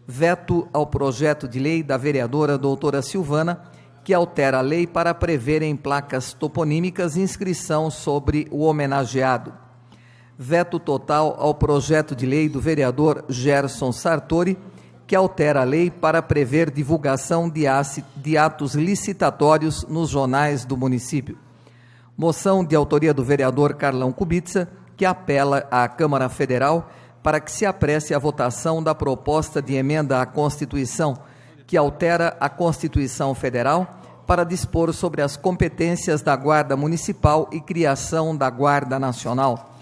Veto ao projeto de lei da vereadora doutora Silvana, que altera a lei para prever em placas toponímicas inscrição sobre o homenageado. Veto total ao projeto de lei do vereador Gerson Sartori, que altera a lei para prever divulgação de atos licitatórios nos jornais do município. Moção de autoria do vereador Carlão Kubitsa, que apela à Câmara Federal para que se apresse a votação da proposta de emenda à Constituição, que altera a Constituição Federal para dispor sobre as competências da Guarda Municipal e criação da Guarda Nacional.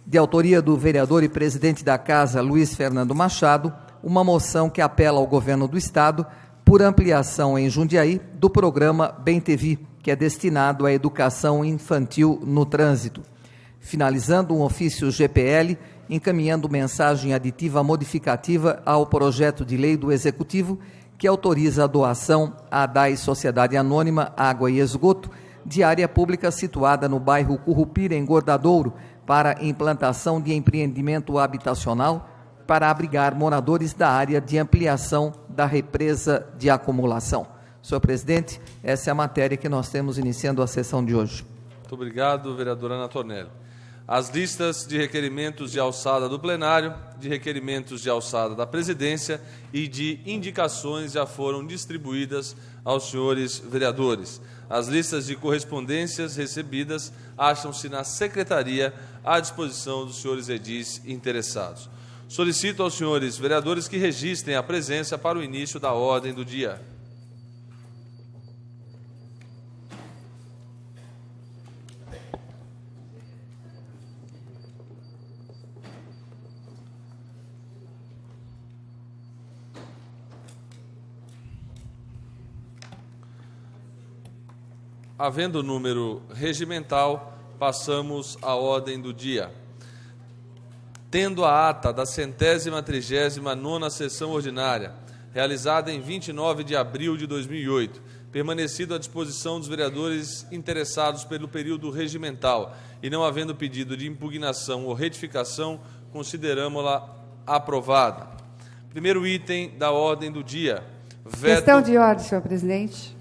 De autoria do vereador e presidente da Casa, Luiz Fernando Machado, uma moção que apela ao governo do Estado por ampliação em Jundiaí do programa Bem TV, que é destinado à educação infantil no trânsito. Finalizando um ofício GPL, encaminhando mensagem aditiva modificativa ao projeto de lei do Executivo, que autoriza a doação à DAI Sociedade Anônima Água e Esgoto, de área pública situada no bairro Currupira, em Gordadouro, para implantação de empreendimento habitacional para abrigar moradores da área de ampliação da represa de acumulação. Senhor presidente, essa é a matéria que nós temos iniciando a sessão de hoje. Muito obrigado, vereadora Ana Tornelli. As listas de requerimentos de alçada do plenário, de requerimentos de alçada da presidência e de indicações já foram distribuídas aos senhores vereadores. As listas de correspondências recebidas acham-se na secretaria à disposição dos senhores edis interessados. Solicito aos senhores vereadores que registrem a presença para o início da ordem do dia. Havendo número regimental, passamos à ordem do dia. Tendo a ata da 139ª sessão ordinária, realizada em 29 de abril de 2008, permanecido à disposição dos vereadores interessados pelo período regimental e não havendo pedido de impugnação ou retificação, consideramos-la aprovada. Primeiro item da ordem do dia. Veto... Questão de ordem, senhor presidente.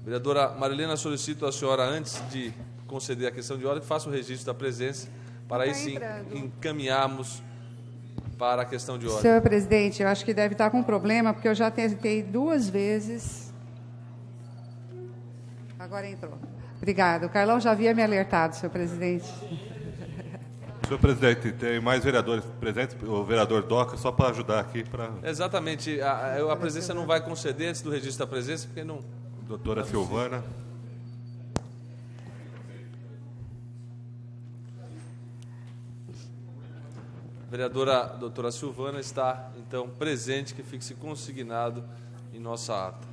Vereadora Marilena, solicito à senhora, antes de conceder a questão de ordem, que faça o registro da presença, para aí sim encaminharmos para a questão de ordem. Senhor presidente, eu acho que deve estar com problema, porque eu já tentei 2 vezes. Agora entrou. Obrigado. O Carlão já havia me alertado, senhor presidente. Senhor presidente, tem mais vereadores presentes, o vereador Doca, só para ajudar aqui. Exatamente. A presença não vai conceder antes do registro da presença, porque não... Doutora Silvana. Vereadora doutora Silvana está, então, presente, que fique-se consignado em nossa ata.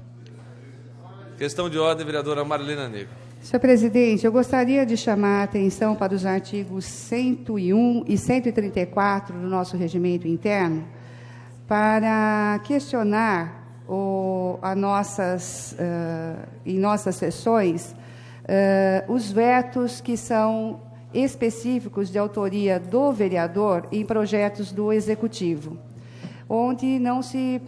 Questão de ordem, vereadora Marilena Negro. Senhor presidente, eu gostaria de chamar a atenção para os artigos 101 e 134 do nosso regimento interno, para questionar em nossas sessões os vetos que são específicos de autoria do vereador em projetos do Executivo, onde não se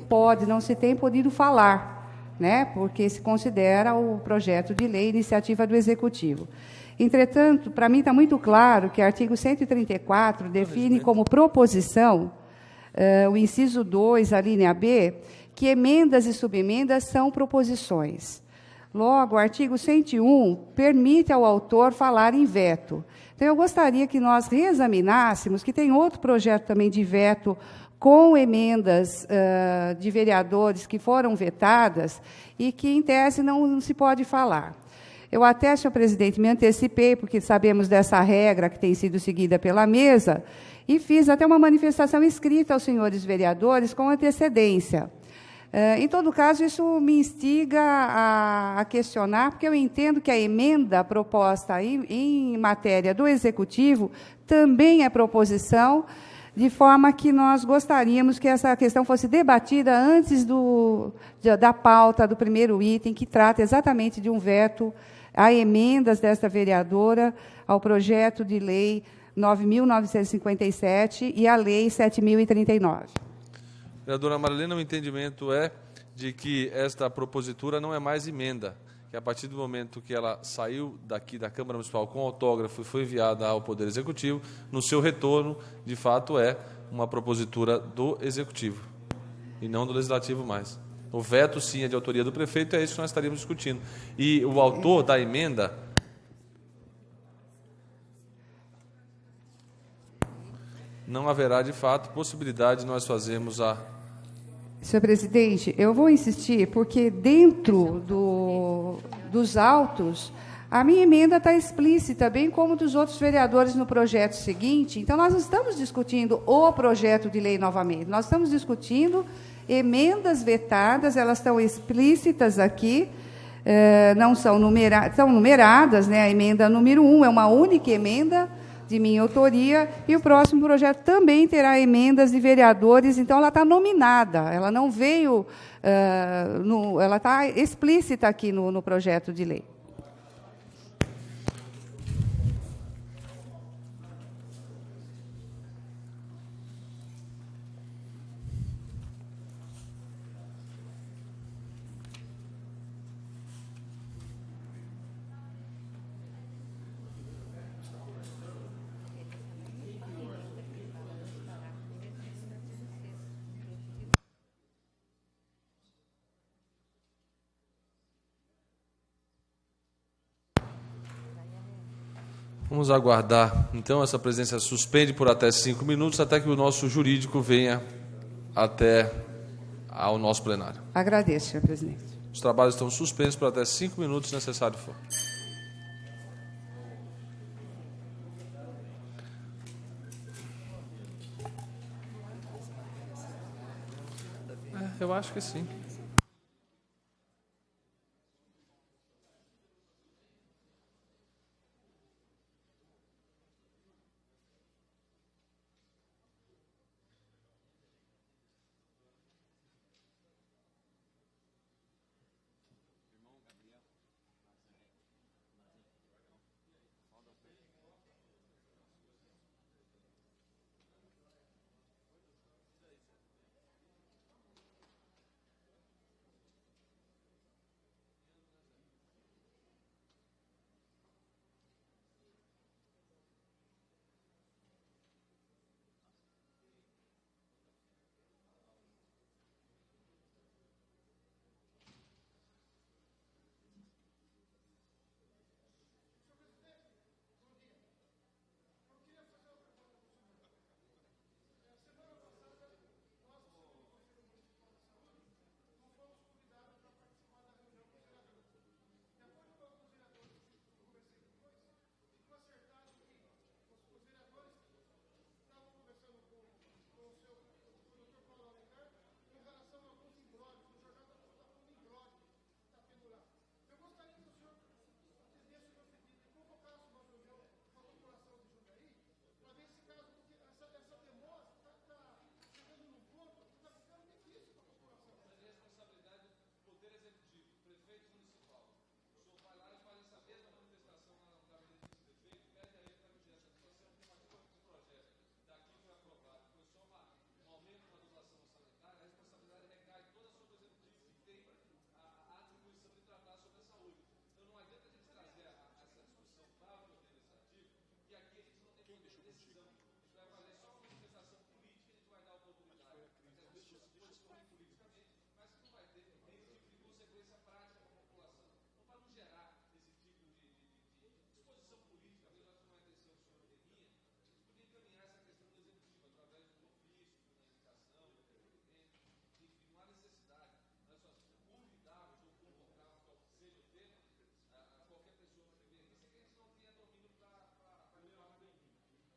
tem podido falar, né, porque se considera o projeto de lei iniciativa do Executivo. Entretanto, para mim está muito claro que o artigo 134 define como proposição o inciso 2, a linha B, que emendas e subemendas são proposições. Logo, o artigo 101 permite ao autor falar em veto. Então, eu gostaria que nós reexaminássemos, que tem outro projeto também de veto com emendas de vereadores que foram vetadas e que, em tese, não se pode falar. Eu até, senhor presidente, me antecipei, porque sabemos dessa regra que tem sido seguida pela mesa, e fiz até uma manifestação escrita aos senhores vereadores com antecedência. Em todo caso, isso me instiga a questionar, porque eu entendo que a emenda proposta em matéria do Executivo também é proposição, de forma que nós gostaríamos que essa questão fosse debatida antes da pauta do primeiro item, que trata exatamente de um veto a emendas desta vereadora ao projeto de lei 9.957 e à lei 7.039. Vereadora Marilena, o entendimento é de que esta propositura não é mais emenda, que a partir do momento que ela saiu daqui da Câmara Municipal com autógrafo e foi enviada ao Poder Executivo, no seu retorno, de fato, é uma propositura do Executivo e não do Legislativo mais. O veto, sim, é de autoria do prefeito, é isso que nós estaríamos discutindo. E o autor da emenda... não haverá, de fato, possibilidade de nós fazermos a... Senhor presidente, eu vou insistir, porque dentro dos autos, a minha emenda está explícita, bem como dos outros vereadores no projeto seguinte. Então, nós não estamos discutindo o projeto de lei novamente, nós estamos discutindo emendas vetadas, elas estão explícitas aqui, não são são numeradas, né? A emenda número 1 é uma única emenda de minha autoria, e o próximo projeto também terá emendas de vereadores, então ela está nominada, ela não veio, ela está explícita aqui no projeto de lei. Vamos aguardar, então, essa presidência suspende por até 5 minutos, até que o nosso jurídico venha até ao nosso plenário. Agradeço, senhor presidente. Os trabalhos estão suspensos por até 5 minutos, se necessário for. Eu acho que sim.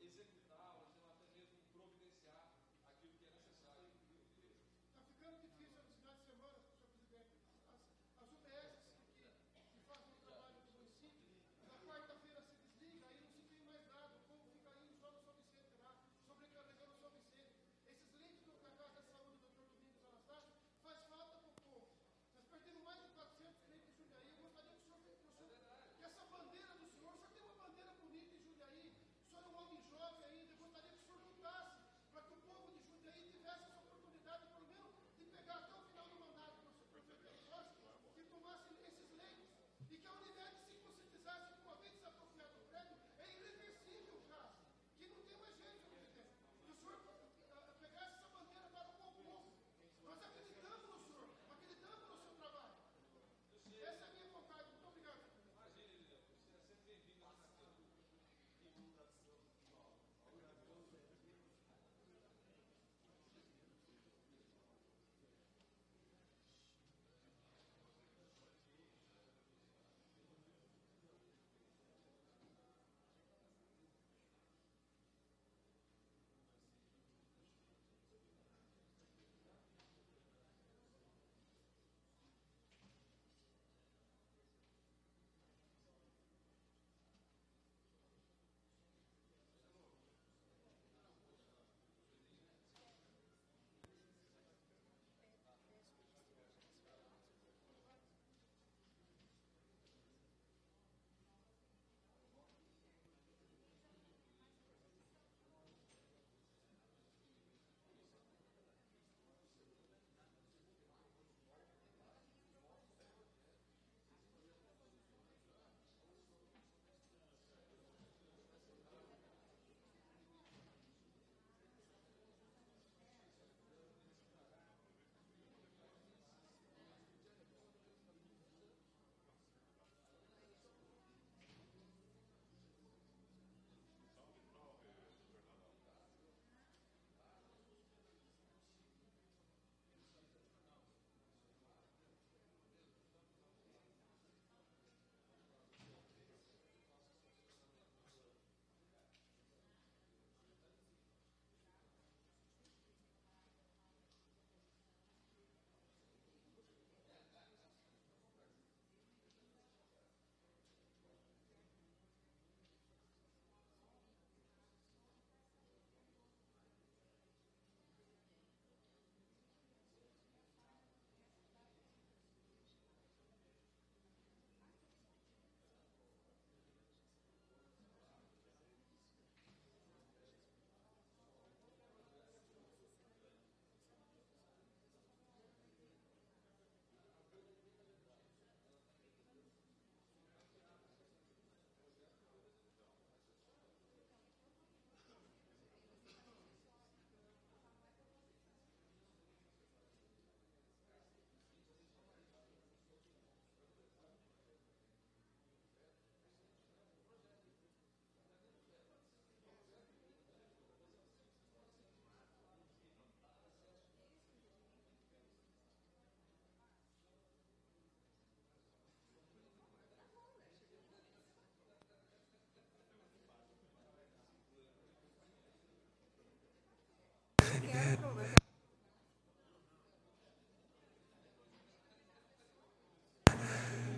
executar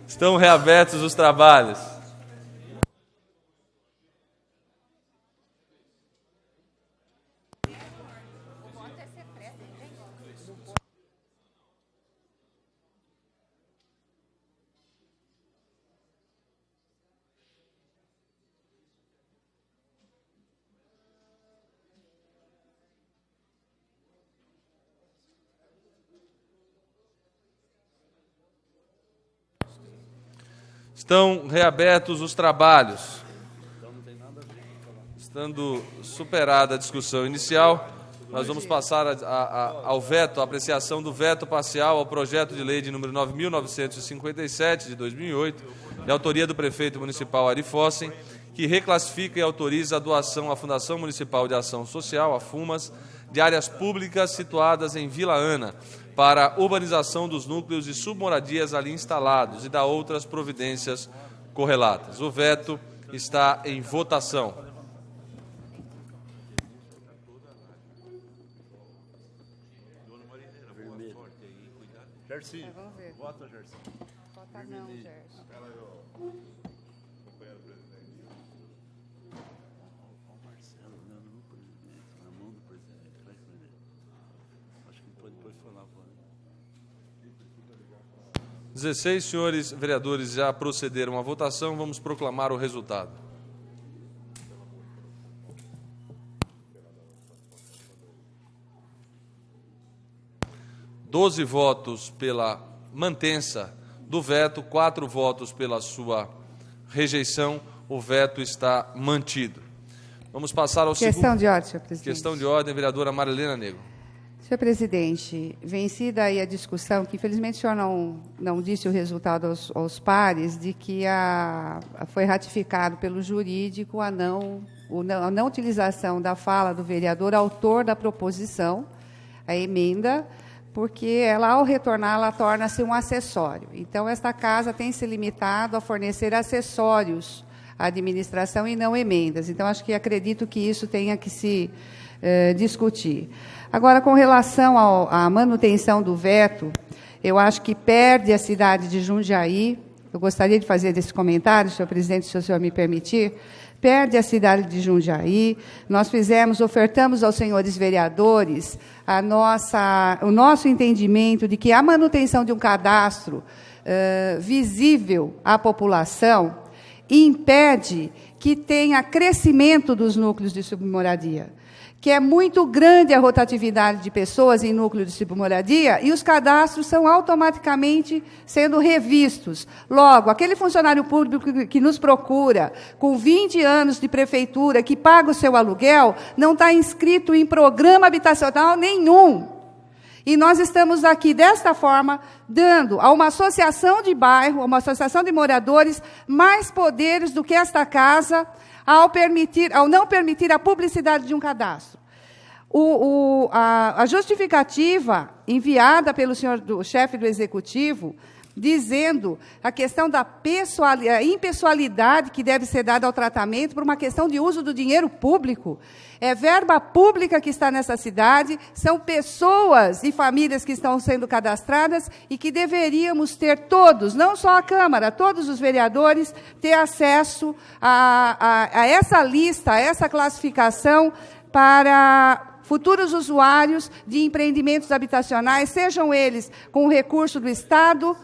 Estão reabertos os trabalhos. Estão reabertos os trabalhos. Estando superada a discussão inicial, nós vamos passar ao veto, à apreciação do veto parcial ao projeto de lei de número 9.957, de 2008, de autoria do prefeito municipal Ari Fossen, que reclassifica e autoriza a doação à Fundação Municipal de Ação Social, a FUMAS, de áreas públicas situadas em Vila Ana, para a urbanização dos núcleos de submoradias ali instalados e da outras providências correlatas. O veto está em votação. Gersinho. Vamos ver. Vota, Gersinho. Vota não, Gerson. Marcelo, não, no presidente, na mão do presidente. Vai com ele. Acho que pode depois falar. 16 senhores vereadores já procederam à votação. Vamos proclamar o resultado. Doze votos pela mantença do veto, 4 votos pela sua rejeição. O veto está mantido. Vamos passar ao segundo. Questão de ordem, senhor presidente. Questão de ordem, vereadora Marilena Negro. Senhor presidente, vencida aí a discussão, que infelizmente o senhor não disse o resultado aos pares, de que foi ratificado pelo jurídico a não utilização da fala do vereador autor da proposição, a emenda, porque ela, ao retornar, ela torna-se um acessório. Então, esta casa tem se limitado a fornecer acessórios à administração e não emendas. Então, acredito que isso tenha que se discutir. Agora, com relação à manutenção do veto, eu acho que perde a cidade de Jundiaí. Eu gostaria de fazer esse comentário, senhor presidente, se o senhor me permitir. Perde a cidade de Jundiaí. Nós ofertamos aos senhores vereadores o nosso entendimento de que a manutenção de um cadastro visível à população impede que tenha crescimento dos núcleos de submoradia, que é muito grande a rotatividade de pessoas em núcleo de submoradia e os cadastros são automaticamente sendo revistos. Logo, aquele funcionário público que nos procura, com 20 anos de prefeitura, que paga o seu aluguel, não está inscrito em programa habitacional nenhum. E nós estamos aqui, desta forma, dando a uma associação de bairro, a uma associação de moradores, mais poderes do que esta casa, ao não permitir a publicidade de um cadastro. A justificativa enviada pelo senhor chefe do Executivo, dizendo a questão da impessoalidade que deve ser dada ao tratamento por uma questão de uso do dinheiro público. É verba pública que está nessa cidade, são pessoas e famílias que estão sendo cadastradas e que deveríamos ter todos, não só a Câmara, todos os vereadores, ter acesso a essa lista, a essa classificação para futuros usuários de empreendimentos habitacionais, sejam eles com recurso do Estado,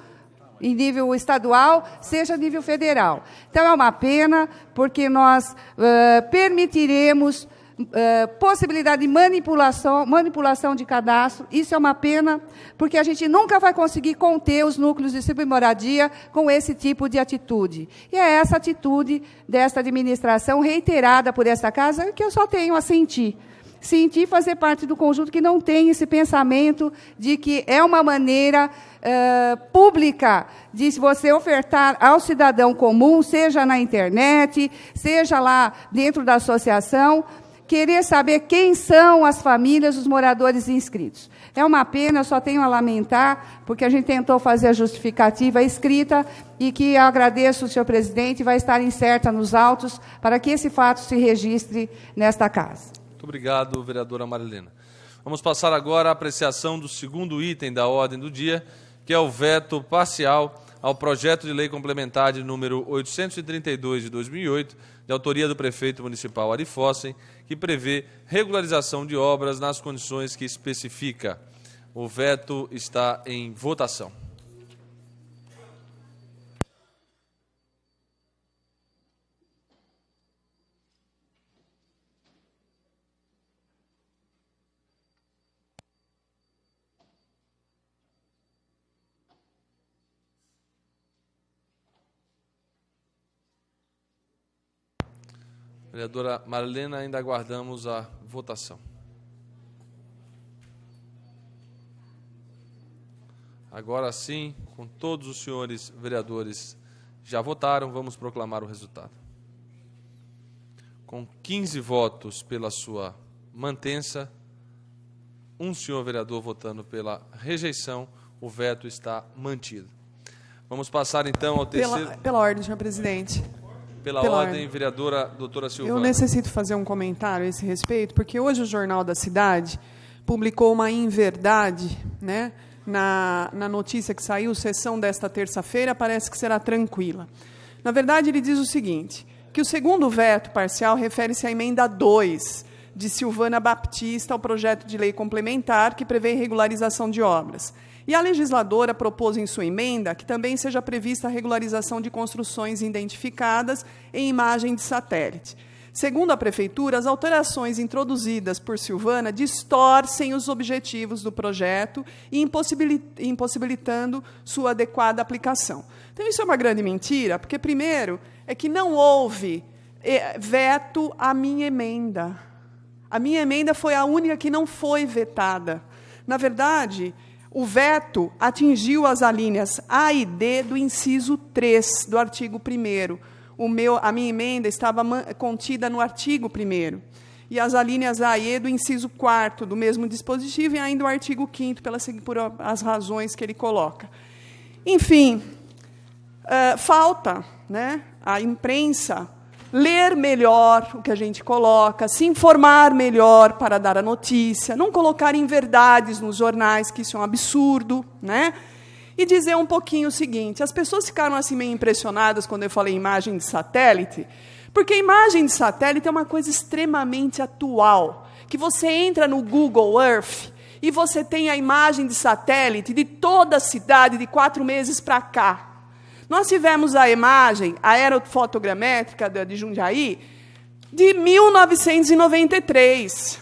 em nível estadual, seja nível federal. Então, é uma pena, porque nós permitiremos possibilidade de manipulação de cadastro. Isso é uma pena, porque a gente nunca vai conseguir conter os núcleos de submoradia com esse tipo de atitude. E é essa atitude desta administração, reiterada por esta casa, que eu só tenho a sentir fazer parte do conjunto que não tem esse pensamento de que é uma maneira pública de você ofertar ao cidadão comum, seja na internet, seja lá dentro da associação, querer saber quem são as famílias, os moradores inscritos. É uma pena, eu só tenho a lamentar, porque a gente tentou fazer a justificativa escrita e que eu agradeço, senhor presidente, vai estar incerta nos autos para que esse fato se registre nesta casa. Muito obrigado, vereadora Marilena. Vamos passar agora à apreciação do segundo item da ordem do dia, que é o veto parcial ao projeto de lei complementar de número 832 de 2008, de autoria do prefeito municipal Ari Fossen, que prevê regularização de obras nas condições que especifica. O veto está em votação. Vereadora Marlena, ainda aguardamos a votação. Agora sim, com todos os senhores vereadores já votaram, vamos proclamar o resultado. Com 15 votos pela sua mantença, um senhor vereador votando pela rejeição, o veto está mantido. Vamos passar então ao terceiro... Pela ordem, senhor presidente. Pela ordem, vereadora doutora Silvana. Eu necessito fazer um comentário a esse respeito, porque hoje o Jornal da Cidade publicou uma inverdade, né, na notícia que saiu, sessão desta terça-feira, parece que será tranquila. Na verdade, ele diz o seguinte, que o segundo veto parcial refere-se à emenda 2 de Silvana Baptista ao projeto de lei complementar que prevê regularização de obras. E a legisladora propôs em sua emenda que também seja prevista a regularização de construções identificadas em imagem de satélite. Segundo a Prefeitura, as alterações introduzidas por Silvana distorcem os objetivos do projeto e impossibilitando sua adequada aplicação. Então, isso é uma grande mentira, porque, primeiro, é que não houve veto à minha emenda. A minha emenda foi a única que não foi vetada. Na verdade... O veto atingiu as alíneas A e D do inciso 3 do artigo 1º. A minha emenda estava contida no artigo 1º. E as alíneas A e E do inciso 4º do mesmo dispositivo e ainda o artigo 5º, por as razões que ele coloca. Enfim, falta, né, a imprensa ler melhor o que a gente coloca, se informar melhor para dar a notícia, não colocar inverdades nos jornais, que isso é um absurdo, né? E dizer um pouquinho o seguinte, as pessoas ficaram assim meio impressionadas quando eu falei imagem de satélite, porque imagem de satélite é uma coisa extremamente atual, que você entra no Google Earth e você tem a imagem de satélite de toda a cidade de 4 meses para cá. Nós tivemos a imagem aerofotogramétrica de Jundiaí de 1993,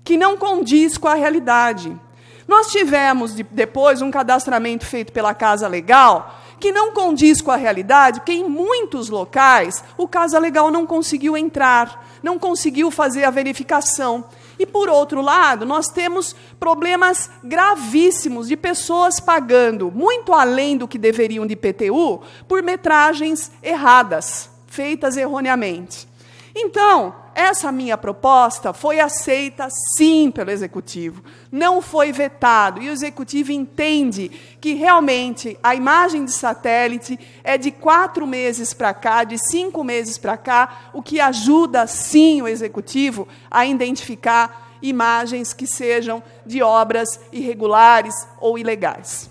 que não condiz com a realidade. Nós tivemos, depois, um cadastramento feito pela Casa Legal, que não condiz com a realidade, porque em muitos locais o Casa Legal não conseguiu entrar, não conseguiu fazer a verificação. E, por outro lado, nós temos problemas gravíssimos de pessoas pagando muito além do que deveriam de IPTU por metragens erradas, feitas erroneamente. Então, essa minha proposta foi aceita, sim, pelo Executivo. Não foi vetado. E o Executivo entende que, realmente, a imagem de satélite é de 4 meses para cá, de 5 meses para cá, o que ajuda, sim, o Executivo a identificar imagens que sejam de obras irregulares ou ilegais.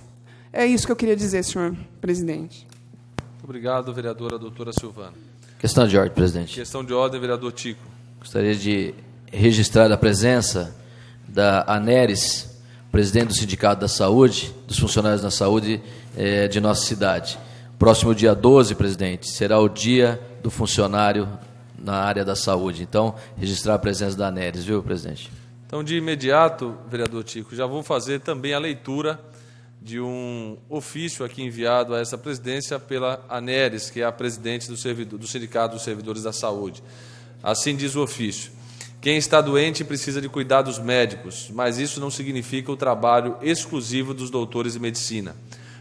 É isso que eu queria dizer, senhor presidente. Muito obrigado, vereadora doutora Silvana. Questão de ordem, presidente. Questão de ordem, vereador Tico. Gostaria de registrar a presença da Aneres, presidente do Sindicato da Saúde, dos funcionários da saúde de nossa cidade. Próximo dia 12, presidente, será o dia do funcionário na área da saúde. Então, registrar a presença da Aneres, viu, presidente? Então, de imediato, vereador Tico, já vou fazer também a leitura de um ofício aqui enviado a essa presidência pela Aneres, que é a presidente do Sindicato dos Servidores da Saúde. Assim diz o ofício: quem está doente precisa de cuidados médicos, mas isso não significa o trabalho exclusivo dos doutores de medicina.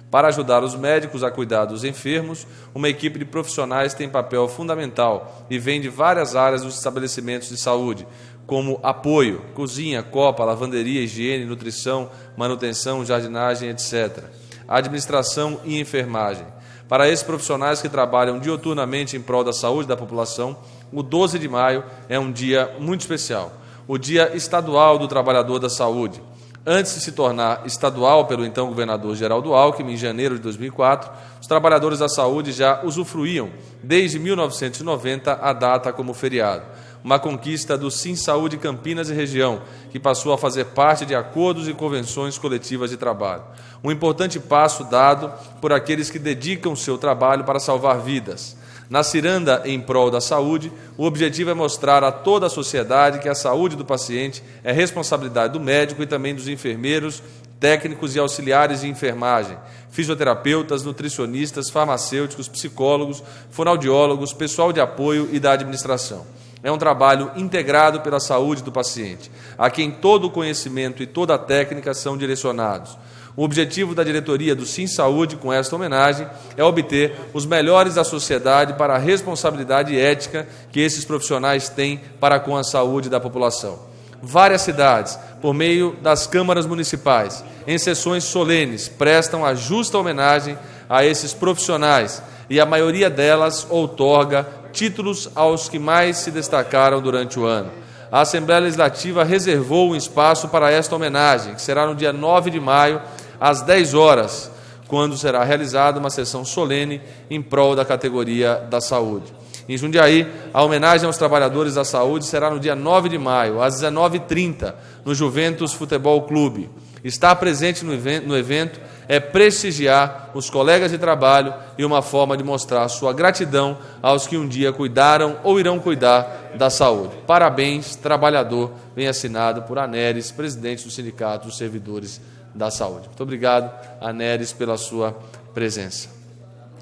Para ajudar os médicos a cuidar dos enfermos, uma equipe de profissionais tem papel fundamental e vem de várias áreas dos estabelecimentos de saúde, como apoio, cozinha, copa, lavanderia, higiene, nutrição, manutenção, jardinagem, etc. Administração e enfermagem. Para esses profissionais que trabalham diuturnamente em prol da saúde da população, o 12 de maio é um dia muito especial, o Dia Estadual do Trabalhador da Saúde. Antes de se tornar estadual pelo então governador Geraldo Alckmin, em janeiro de 2004, os trabalhadores da saúde já usufruíam, desde 1990, a data como feriado. Uma conquista do Sim Saúde Campinas e região, que passou a fazer parte de acordos e convenções coletivas de trabalho. Um importante passo dado por aqueles que dedicam seu trabalho para salvar vidas. Na ciranda em prol da saúde, o objetivo é mostrar a toda a sociedade que a saúde do paciente é responsabilidade do médico e também dos enfermeiros, técnicos e auxiliares de enfermagem, fisioterapeutas, nutricionistas, farmacêuticos, psicólogos, fonoaudiólogos, pessoal de apoio e da administração. É um trabalho integrado pela saúde do paciente, a quem todo o conhecimento e toda a técnica são direcionados. O objetivo da diretoria do Sim Saúde, com esta homenagem, é obter os melhores da sociedade para a responsabilidade ética que esses profissionais têm para com a saúde da população. Várias cidades, por meio das câmaras municipais, em sessões solenes, prestam a justa homenagem a esses profissionais e a maioria delas outorga títulos aos que mais se destacaram durante o ano. A Assembleia Legislativa reservou um espaço para esta homenagem, que será no dia 9 de maio, às 10 horas, quando será realizada uma sessão solene em prol da categoria da saúde. Em Jundiaí, a homenagem aos trabalhadores da saúde será no dia 9 de maio, às 19h30, no Juventus Futebol Clube. Estar presente no evento é prestigiar os colegas de trabalho e uma forma de mostrar sua gratidão aos que um dia cuidaram ou irão cuidar da saúde. Parabéns, trabalhador, vem assinado por Aneres, presidente do Sindicato dos Servidores da Saúde. Muito obrigado, Aneres, pela sua presença.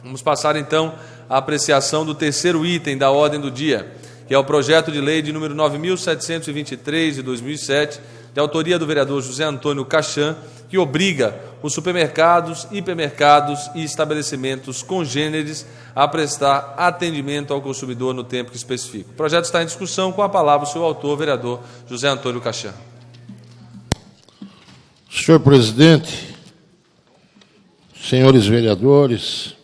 Vamos passar, então, à apreciação do terceiro item da ordem do dia, que é o projeto de lei de número 9.723, de 2007, de autoria do vereador José Antônio Cachan, que obriga os supermercados, hipermercados e estabelecimentos congêneres a prestar atendimento ao consumidor no tempo que especifica. O projeto está em discussão. Com a palavra o seu autor, vereador José Antônio Cachan. Senhor presidente, senhores vereadores,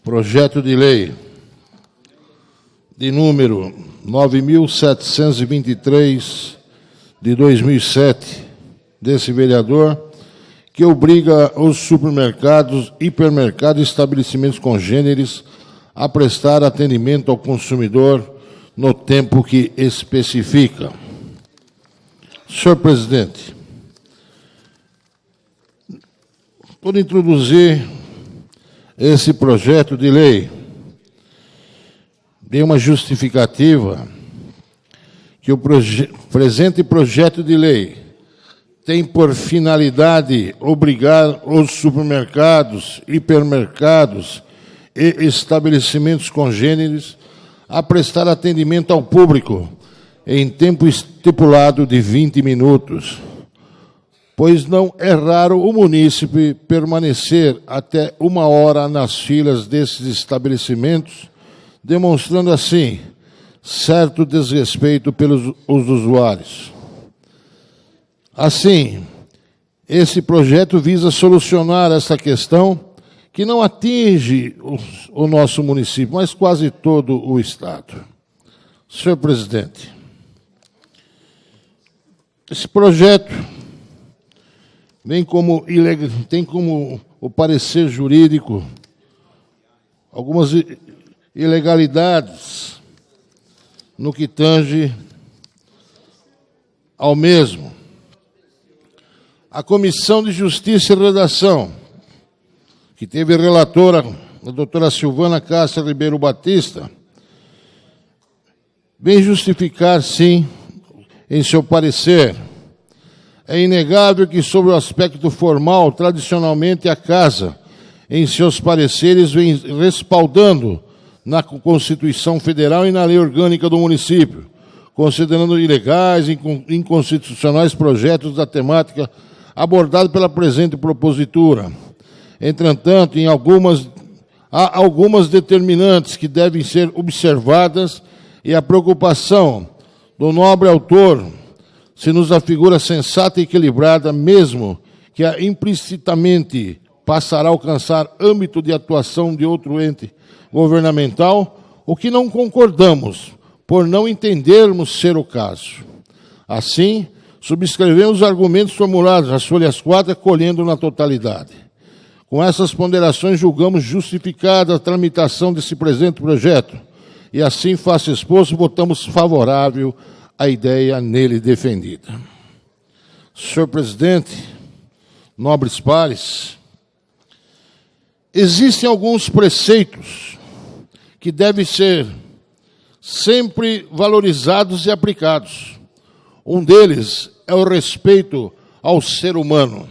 projeto de lei de número 9.723 de 2007, desse vereador, que obriga os supermercados, hipermercados e estabelecimentos congêneres a prestar atendimento ao consumidor no tempo que especifica. Senhor presidente, por introduzir esse projeto de lei, dei uma justificativa que o presente projeto de lei tem por finalidade obrigar os supermercados, hipermercados e estabelecimentos congêneres a prestar atendimento ao público em tempo estipulado de 20 minutos, pois não é raro o munícipe permanecer até 1 hora nas filas desses estabelecimentos, demonstrando assim certo desrespeito pelos os usuários. Assim, esse projeto visa solucionar essa questão que não atinge o nosso município, mas quase todo o Estado. Senhor presidente, esse projeto tem como o parecer jurídico algumas ilegalidades no que tange ao mesmo. A Comissão de Justiça e Redação, que teve relatora a doutora Silvana Cássia Ribeiro Batista, vem justificar, sim, em seu parecer. É inegável que, sobre o aspecto formal, tradicionalmente a Casa, em seus pareceres, vem respaldando na Constituição Federal e na Lei Orgânica do município, considerando ilegais e inconstitucionais projetos da temática abordado pela presente propositura. Entretanto, há algumas determinantes que devem ser observadas e a preocupação do nobre autor se nos afigura sensata e equilibrada, mesmo que implicitamente passará a alcançar âmbito de atuação de outro ente governamental, o que não concordamos, por não entendermos ser o caso. Assim, subscrevemos os argumentos formulados nas folhas 4, acolhendo na totalidade. Com essas ponderações, julgamos justificada a tramitação desse presente projeto e, assim faça exposto, votamos favorável à ideia nele defendida. Senhor presidente, nobres pares, existem alguns preceitos que devem ser sempre valorizados e aplicados. Um deles é o respeito ao ser humano.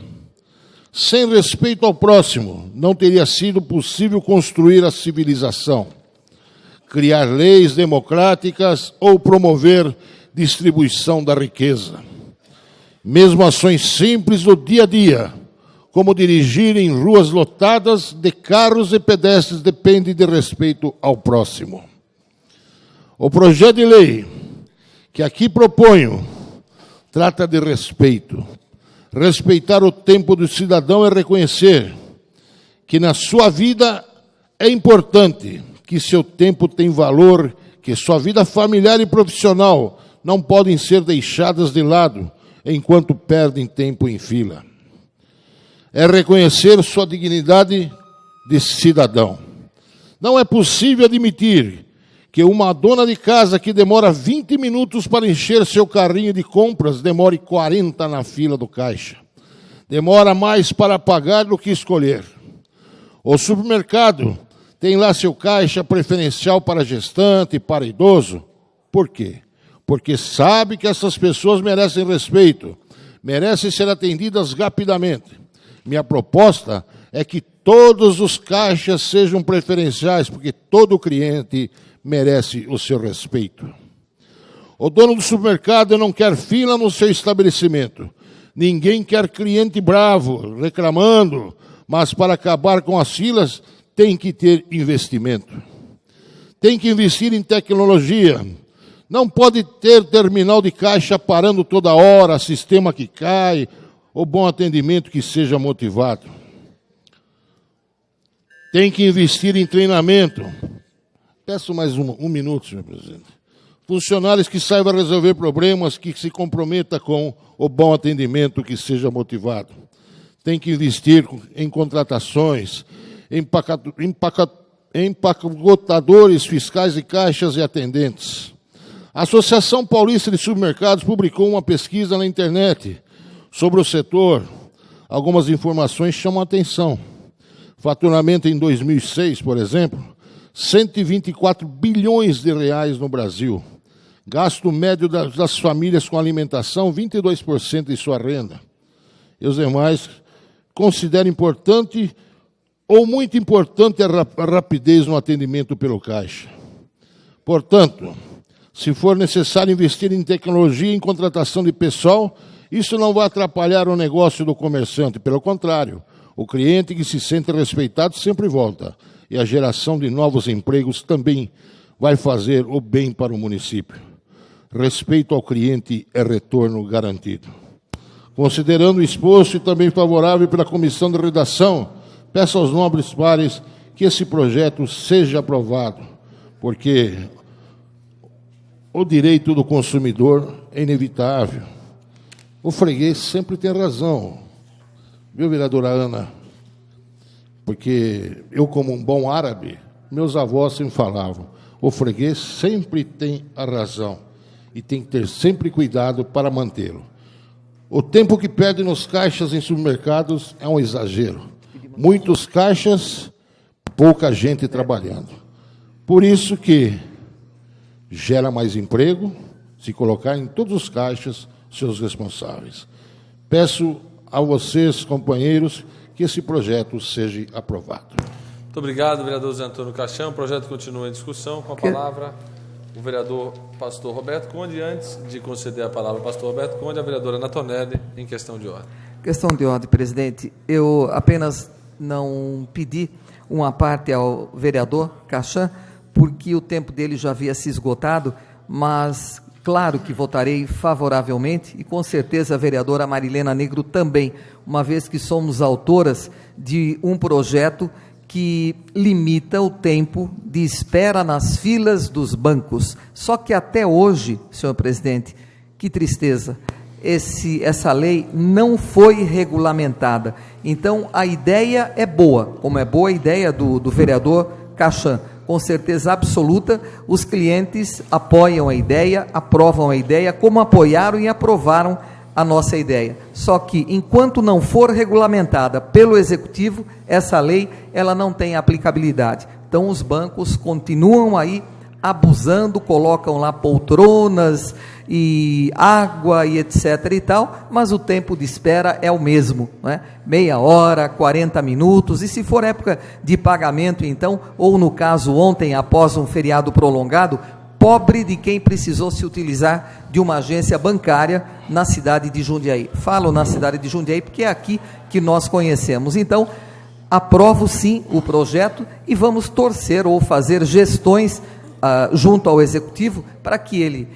Sem respeito ao próximo, não teria sido possível construir a civilização, criar leis democráticas ou promover distribuição da riqueza. Mesmo ações simples do dia a dia, como dirigir em ruas lotadas de carros e pedestres, depende de respeito ao próximo. O projeto de lei que aqui proponho trata de respeito. Respeitar o tempo do cidadão é reconhecer que na sua vida é importante, que seu tempo tem valor, que sua vida familiar e profissional não podem ser deixadas de lado enquanto perdem tempo em fila. É reconhecer sua dignidade de cidadão. Não é possível admitir que uma dona de casa que demora 20 minutos para encher seu carrinho de compras demore 40 na fila do caixa. Demora mais para pagar do que escolher. O supermercado tem lá seu caixa preferencial para gestante e para idoso. Por quê? Porque sabe que essas pessoas merecem respeito, merecem ser atendidas rapidamente. Minha proposta é que todos os caixas sejam preferenciais, porque todo cliente merece o seu respeito. O dono do supermercado não quer fila no seu estabelecimento. Ninguém quer cliente bravo, reclamando, mas para acabar com as filas tem que ter investimento. Tem que investir em tecnologia. Não pode ter terminal de caixa parando toda hora, sistema que cai, ou bom atendimento que seja motivado. Tem que investir em treinamento. Peço mais um minuto, senhor presidente. Funcionários que saibam resolver problemas, que se comprometa com o bom atendimento, que seja motivado. Tem que investir em contratações, empacotadores fiscais de caixas e atendentes. A Associação Paulista de Supermercados publicou uma pesquisa na internet sobre o setor. Algumas informações chamam a atenção. Faturamento em 2006, por exemplo, 124 bilhões de reais no Brasil. Gasto médio das famílias com alimentação, 22% de sua renda. E os demais consideram importante ou muito importante a rapidez no atendimento pelo caixa. Portanto, se for necessário investir em tecnologia e em contratação de pessoal, isso não vai atrapalhar o negócio do comerciante. Pelo contrário, o cliente que se sente respeitado sempre volta. E a geração de novos empregos também vai fazer o bem para o município. Respeito ao cliente é retorno garantido. Considerando o exposto e também favorável pela comissão de redação, peço aos nobres pares que esse projeto seja aprovado, porque o direito do consumidor é inevitável. O freguês sempre tem razão, viu, vereadora Ana? Porque eu, como um bom árabe, meus avós sempre falavam, o freguês sempre tem a razão e tem que ter sempre cuidado para mantê-lo. O tempo que perde nos caixas em supermercados é um exagero. Muitos caixas, pouca gente trabalhando. Por isso que gera mais emprego se colocar em todos os caixas seus responsáveis. Peço a vocês, companheiros, que esse projeto seja aprovado. Muito obrigado, vereador Zé Antônio Caixão. O projeto continua em discussão. Com a palavra, o vereador pastor Roberto Conde. Antes de conceder a palavra ao pastor Roberto Conde, a vereadora Natonelli, em questão de ordem. Questão de ordem, presidente. Eu apenas não pedi uma parte ao vereador Caixão, porque o tempo dele já havia se esgotado, mas claro que votarei favoravelmente, e com certeza a vereadora Marilena Negro também, uma vez que somos autoras de um projeto que limita o tempo de espera nas filas dos bancos. Só que até hoje, senhor presidente, que tristeza, essa lei não foi regulamentada. Então, a ideia é boa, como é boa a ideia do vereador Cachan. Com certeza absoluta, os clientes apoiam a ideia, aprovam a ideia, como apoiaram e aprovaram a nossa ideia. Só que, enquanto não for regulamentada pelo Executivo, essa lei ela não tem aplicabilidade. Então, os bancos continuam aí abusando, colocam lá poltronas e água e etc e tal, mas o tempo de espera é o mesmo, né? Meia hora, 40 minutos, e se for época de pagamento então, ou no caso ontem, após um feriado prolongado, pobre de quem precisou se utilizar de uma agência bancária na cidade de Jundiaí. Falo na cidade de Jundiaí porque é aqui que nós conhecemos. Então, aprovo sim o projeto e vamos torcer ou fazer gestões junto ao Executivo, para que ele,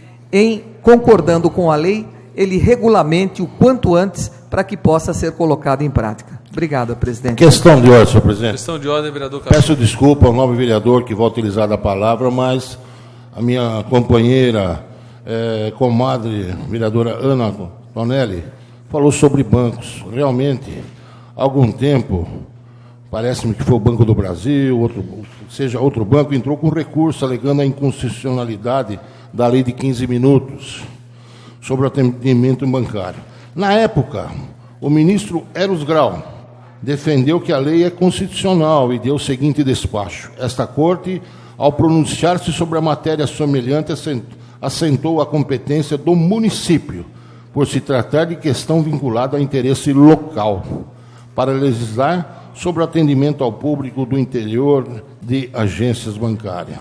concordando com a lei, ele regulamente o quanto antes, para que possa ser colocado em prática. Obrigado, presidente. Questão de ordem, senhor presidente. Questão de ordem, vereador Cachan. Peço desculpa ao nobre vereador que vai utilizar a palavra, mas a minha companheira, comadre, vereadora Ana Tonelli, falou sobre bancos. Realmente, há algum tempo, parece-me que foi o Banco do Brasil, outro banco, entrou com recurso alegando a inconstitucionalidade da lei de 15 minutos sobre o atendimento bancário. Na época, o ministro Eros Grau defendeu que a lei é constitucional e deu o seguinte despacho: esta corte, ao pronunciar-se sobre a matéria semelhante, assentou a competência do município, por se tratar de questão vinculada ao interesse local, para legislar sobre o atendimento ao público do interior de agências bancárias.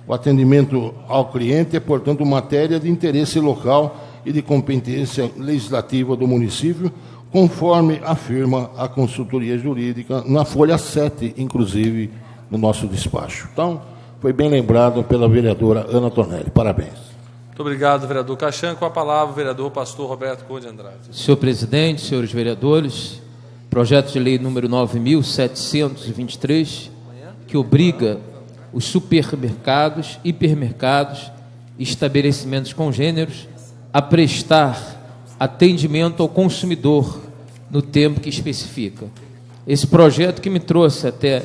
O atendimento ao cliente é, portanto, matéria de interesse local e de competência legislativa do município, conforme afirma a consultoria jurídica na folha 7, inclusive, no nosso despacho. Então, foi bem lembrado pela vereadora Ana Tonelli. Parabéns. Muito obrigado, vereador Cachan. Com a palavra, o vereador pastor Roberto Conde Andrade. Senhor presidente, senhores vereadores, projeto de lei número 9.723, que obriga os supermercados, hipermercados e estabelecimentos congêneros a prestar atendimento ao consumidor no tempo que especifica. Esse projeto que me trouxe até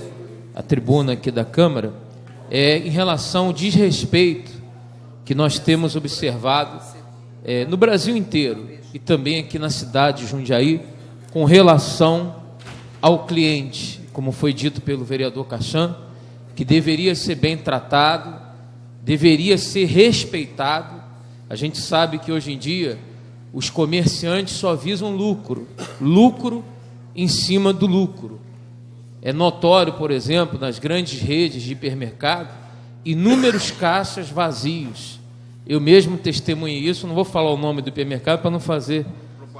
a tribuna aqui da Câmara é em relação ao desrespeito que nós temos observado no Brasil inteiro e também aqui na cidade de Jundiaí, com relação ao cliente, como foi dito pelo vereador Cachan, que deveria ser bem tratado, deveria ser respeitado. A gente sabe que hoje em dia os comerciantes só visam lucro em cima do lucro. É notório, por exemplo, nas grandes redes de hipermercado, inúmeros caixas vazios. Eu mesmo testemunhei isso, não vou falar o nome do hipermercado para não fazer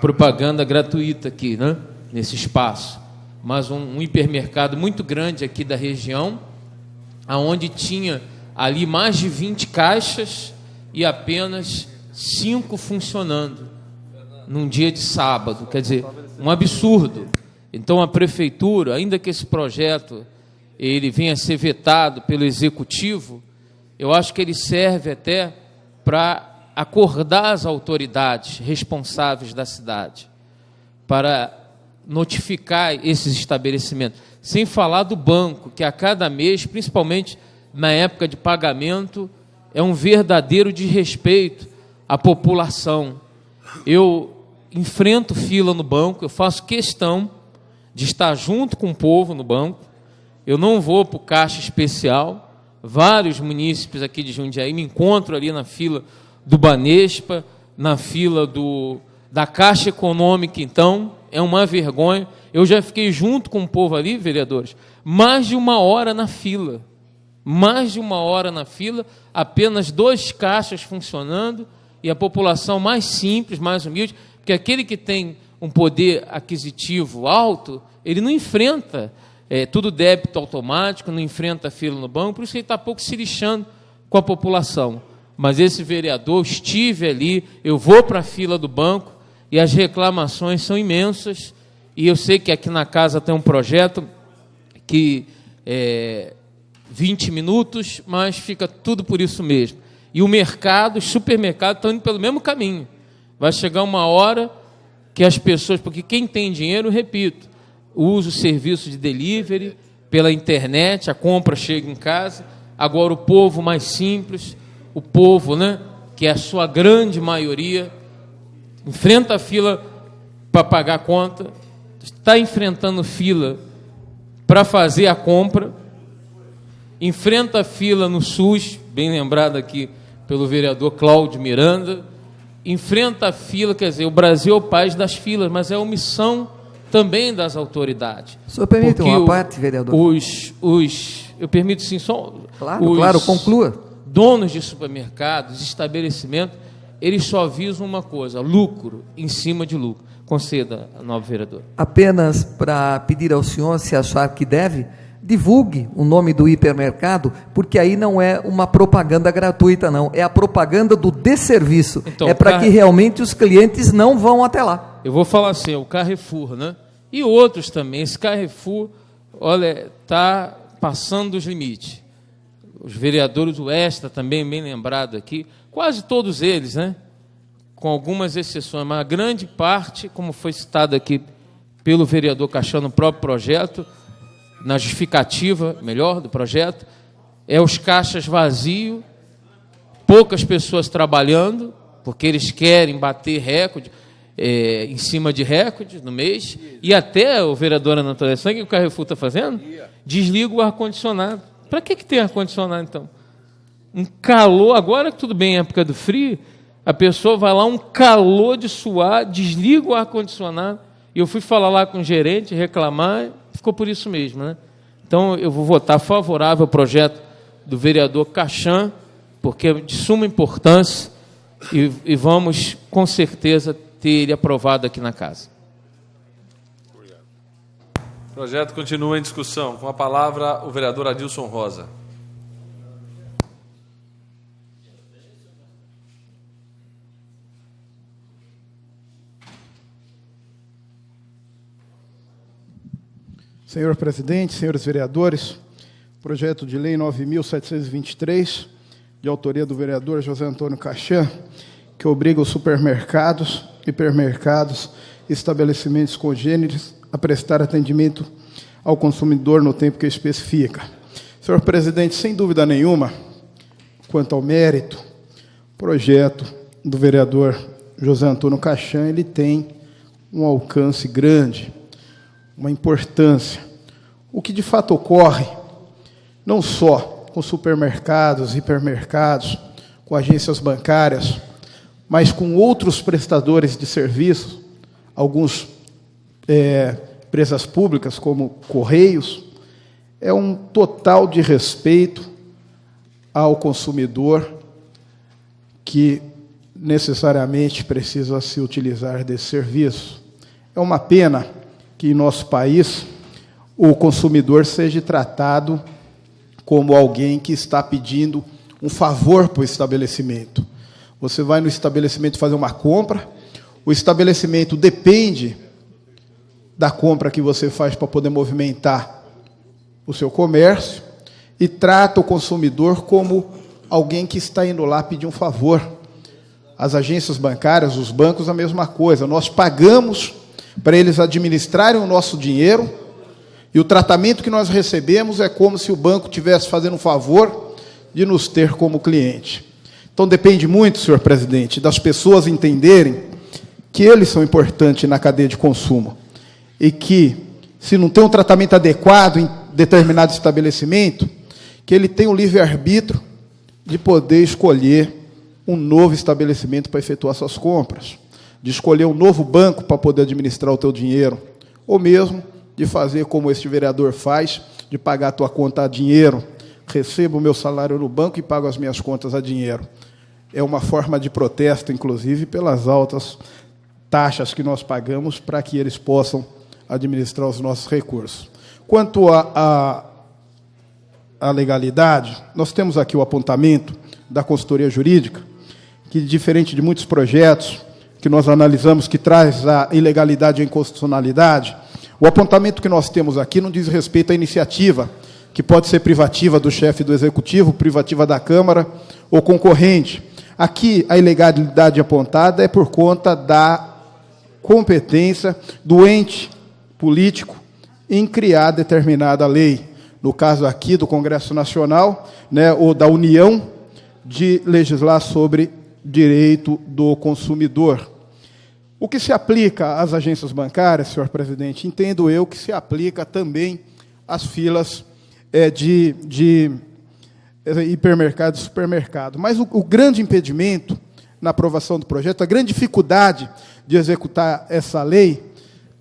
propaganda gratuita aqui, né, nesse espaço, mas um hipermercado muito grande aqui da região, aonde tinha ali mais de 20 caixas e apenas 5 funcionando num dia de sábado. Quer dizer, um absurdo. Então a prefeitura, ainda que esse projeto ele venha a ser vetado pelo executivo, eu acho que ele serve até para acordar as autoridades responsáveis da cidade para notificar esses estabelecimentos, sem falar do banco, que a cada mês, principalmente na época de pagamento, é um verdadeiro desrespeito à população. Eu enfrento fila no banco, eu faço questão de estar junto com o povo no banco, eu não vou para o caixa especial. Vários munícipes aqui de Jundiaí me encontro ali na fila do Banespa, na fila da Caixa Econômica. Então, é uma vergonha. Eu já fiquei junto com o povo ali, vereadores, mais de 1 hora na fila. Mais de 1 hora na fila, apenas 2 caixas funcionando, e a população mais simples, mais humilde, porque aquele que tem um poder aquisitivo alto, ele não enfrenta tudo débito automático, não enfrenta a fila no banco, por isso ele está pouco se lixando com a população. Mas esse vereador, estive ali, eu vou para a fila do banco e as reclamações são imensas, e eu sei que aqui na casa tem um projeto que 20 minutos, mas fica tudo por isso mesmo. E o mercado, os supermercados estão indo pelo mesmo caminho. Vai chegar uma hora que as pessoas... Porque quem tem dinheiro, repito, usa o serviço de delivery, pela internet, a compra chega em casa. Agora, o povo mais simples, o povo, né, que é a sua grande maioria, enfrenta a fila para pagar a conta, está enfrentando fila para fazer a compra, enfrenta a fila no SUS, bem lembrado aqui pelo vereador Cláudio Miranda, enfrenta a fila, quer dizer, o Brasil é o país das filas, mas é a omissão também das autoridades. O senhor permite uma parte, vereador? Eu permito sim, só... Claro, conclua. Donos de supermercados, estabelecimentos, eles só visam uma coisa, lucro em cima de lucro. Conceda, nobre vereador. Apenas para pedir ao senhor, se achar que deve, divulgue o nome do hipermercado, porque aí não é uma propaganda gratuita, não. É a propaganda do desserviço. Então, é para que realmente os clientes não vão até lá. Eu vou falar assim, o Carrefour, né? E outros também. Esse Carrefour, olha, está passando dos limites. Os vereadores, o Extra também, bem lembrado aqui, quase todos eles, né? Com algumas exceções, mas a grande parte, como foi citado aqui pelo vereador Caixão no próprio projeto, na justificativa, melhor, do projeto, é os caixas vazios, poucas pessoas trabalhando, porque eles querem bater recorde, em cima de recorde no mês, e até o vereador Anatolio Sangue, o que o Carrefour está fazendo? Desliga o ar-condicionado. Para que tem ar-condicionado, então? Um calor, agora tudo bem, em época do frio, a pessoa vai lá, um calor de suar, desliga o ar-condicionado, e eu fui falar lá com o gerente, reclamar, ficou por isso mesmo, né? Então, eu vou votar favorável ao projeto do vereador Caixão, porque é de suma importância, e vamos, com certeza, ter ele aprovado aqui na casa. O projeto continua em discussão. Com a palavra, o vereador Adilson Rosa. Senhor presidente, senhores vereadores, projeto de lei 9.723, de autoria do vereador José Antônio Caixão, que obriga os supermercados, hipermercados e estabelecimentos congêneres a prestar atendimento ao consumidor no tempo que especifica. Senhor presidente, sem dúvida nenhuma, quanto ao mérito, o projeto do vereador José Antônio Caixão, ele tem um alcance grande, uma importância. O que de fato ocorre, não só com supermercados, hipermercados, com agências bancárias, mas com outros prestadores de serviços, alguns empresas públicas, como Correios, é um total de respeito ao consumidor que necessariamente precisa se utilizar desse serviço. É uma pena que em nosso país o consumidor seja tratado como alguém que está pedindo um favor para o estabelecimento. Você vai no estabelecimento fazer uma compra, o estabelecimento depende da compra que você faz para poder movimentar o seu comércio e trata o consumidor como alguém que está indo lá pedir um favor. As agências bancárias, os bancos, a mesma coisa. Nós pagamos para eles administrarem o nosso dinheiro e o tratamento que nós recebemos é como se o banco estivesse fazendo um favor de nos ter como cliente. Então, depende muito, senhor presidente, das pessoas entenderem que eles são importantes na cadeia de consumo e que, se não tem um tratamento adequado em determinado estabelecimento, que ele tem o livre-arbítrio de poder escolher um novo estabelecimento para efetuar suas compras, de escolher um novo banco para poder administrar o teu dinheiro, ou mesmo de fazer como este vereador faz, de pagar a tua conta a dinheiro, recebo o meu salário no banco e pago as minhas contas a dinheiro. É uma forma de protesto, inclusive, pelas altas taxas que nós pagamos para que eles possam administrar os nossos recursos. Quanto à legalidade, nós temos aqui o apontamento da consultoria jurídica, que, diferente de muitos projetos que nós analisamos que traz a ilegalidade e a inconstitucionalidade, o apontamento que nós temos aqui não diz respeito à iniciativa, que pode ser privativa do chefe do Executivo, privativa da Câmara ou concorrente. Aqui, a ilegalidade apontada é por conta da competência do ente político em criar determinada lei. No caso aqui do Congresso Nacional, né, ou da União, de legislar sobre direito do consumidor. O que se aplica às agências bancárias, senhor presidente, entendo eu que se aplica também às filas de hipermercado e supermercado. Mas o grande impedimento na aprovação do projeto, a grande dificuldade de executar essa lei,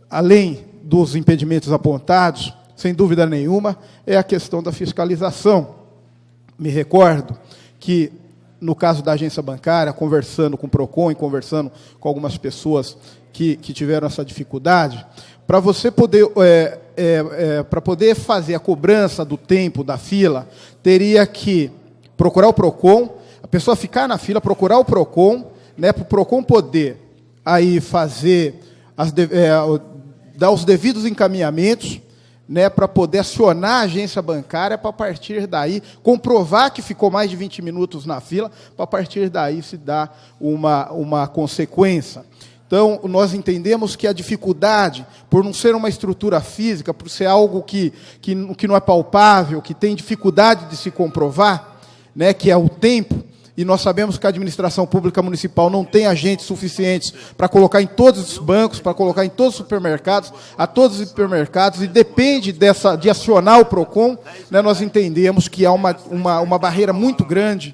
além dos impedimentos apontados, sem dúvida nenhuma, é a questão da fiscalização. Me recordo que, no caso da agência bancária, conversando com o PROCON e conversando com algumas pessoas que tiveram essa dificuldade, para você poder, para poder fazer a cobrança do tempo da fila, teria que procurar o PROCON, a pessoa ficar na fila, procurar o PROCON, né, para o PROCON poder aí fazer, dar os devidos encaminhamentos, né, para poder acionar a agência bancária, para a partir daí comprovar que ficou mais de 20 minutos na fila, para a partir daí se dar uma consequência. Então, nós entendemos que a dificuldade, por não ser uma estrutura física, por ser algo que não é palpável, que tem dificuldade de se comprovar, né, que é o tempo, e nós sabemos que a administração pública municipal não tem agentes suficientes para colocar em todos os bancos, para colocar em todos os supermercados, a todos os hipermercados, e depende de acionar o PROCON, né, nós entendemos que há uma barreira muito grande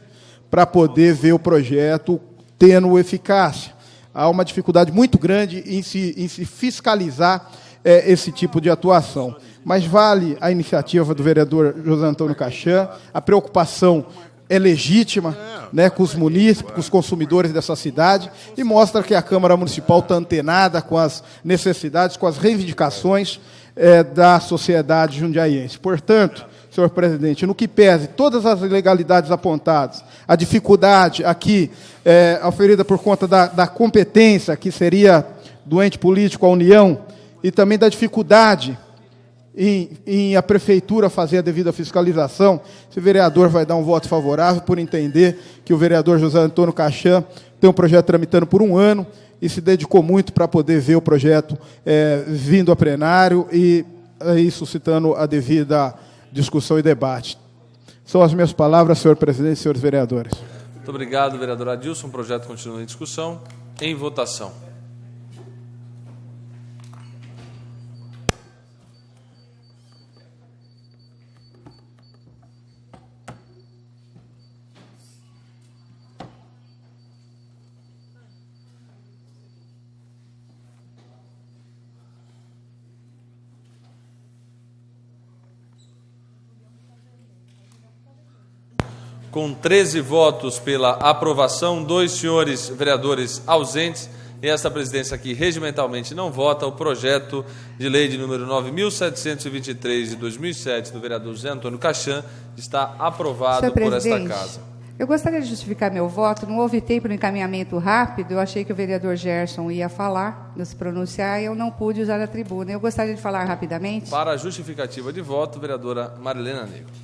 para poder ver o projeto tendo eficácia. Há uma dificuldade muito grande em se fiscalizar esse tipo de atuação. Mas vale a iniciativa do vereador José Antônio Cachan, a preocupação é legítima, né, com os munícipes, com os consumidores dessa cidade, e mostra que a Câmara Municipal está antenada com as necessidades, com as reivindicações da sociedade jundiaiense. Portanto, senhor presidente, no que pese todas as ilegalidades apontadas, a dificuldade aqui oferida por conta da competência, que seria do ente político, a União, e também da dificuldade em a Prefeitura fazer a devida fiscalização, esse vereador vai dar um voto favorável por entender que o vereador José Antônio Cachan tem um projeto tramitando por 1 ano e se dedicou muito para poder ver o projeto vindo a plenário e aí suscitando a devida discussão e debate. São as minhas palavras, senhor presidente e senhores vereadores. Muito obrigado, vereador Adilson. O projeto continua em discussão. Em votação. Com 13 votos pela aprovação, 2 senhores vereadores ausentes, e esta presidência aqui regimentalmente não vota, o projeto de lei de número 9.723 de 2007 do vereador José Antônio Cachan está aprovado por esta casa. Eu gostaria de justificar meu voto, não houve tempo no encaminhamento rápido, eu achei que o vereador Gerson ia falar, se pronunciar, e eu não pude usar a tribuna. Eu gostaria de falar rapidamente. Para a justificativa de voto, vereadora Marilena Negro.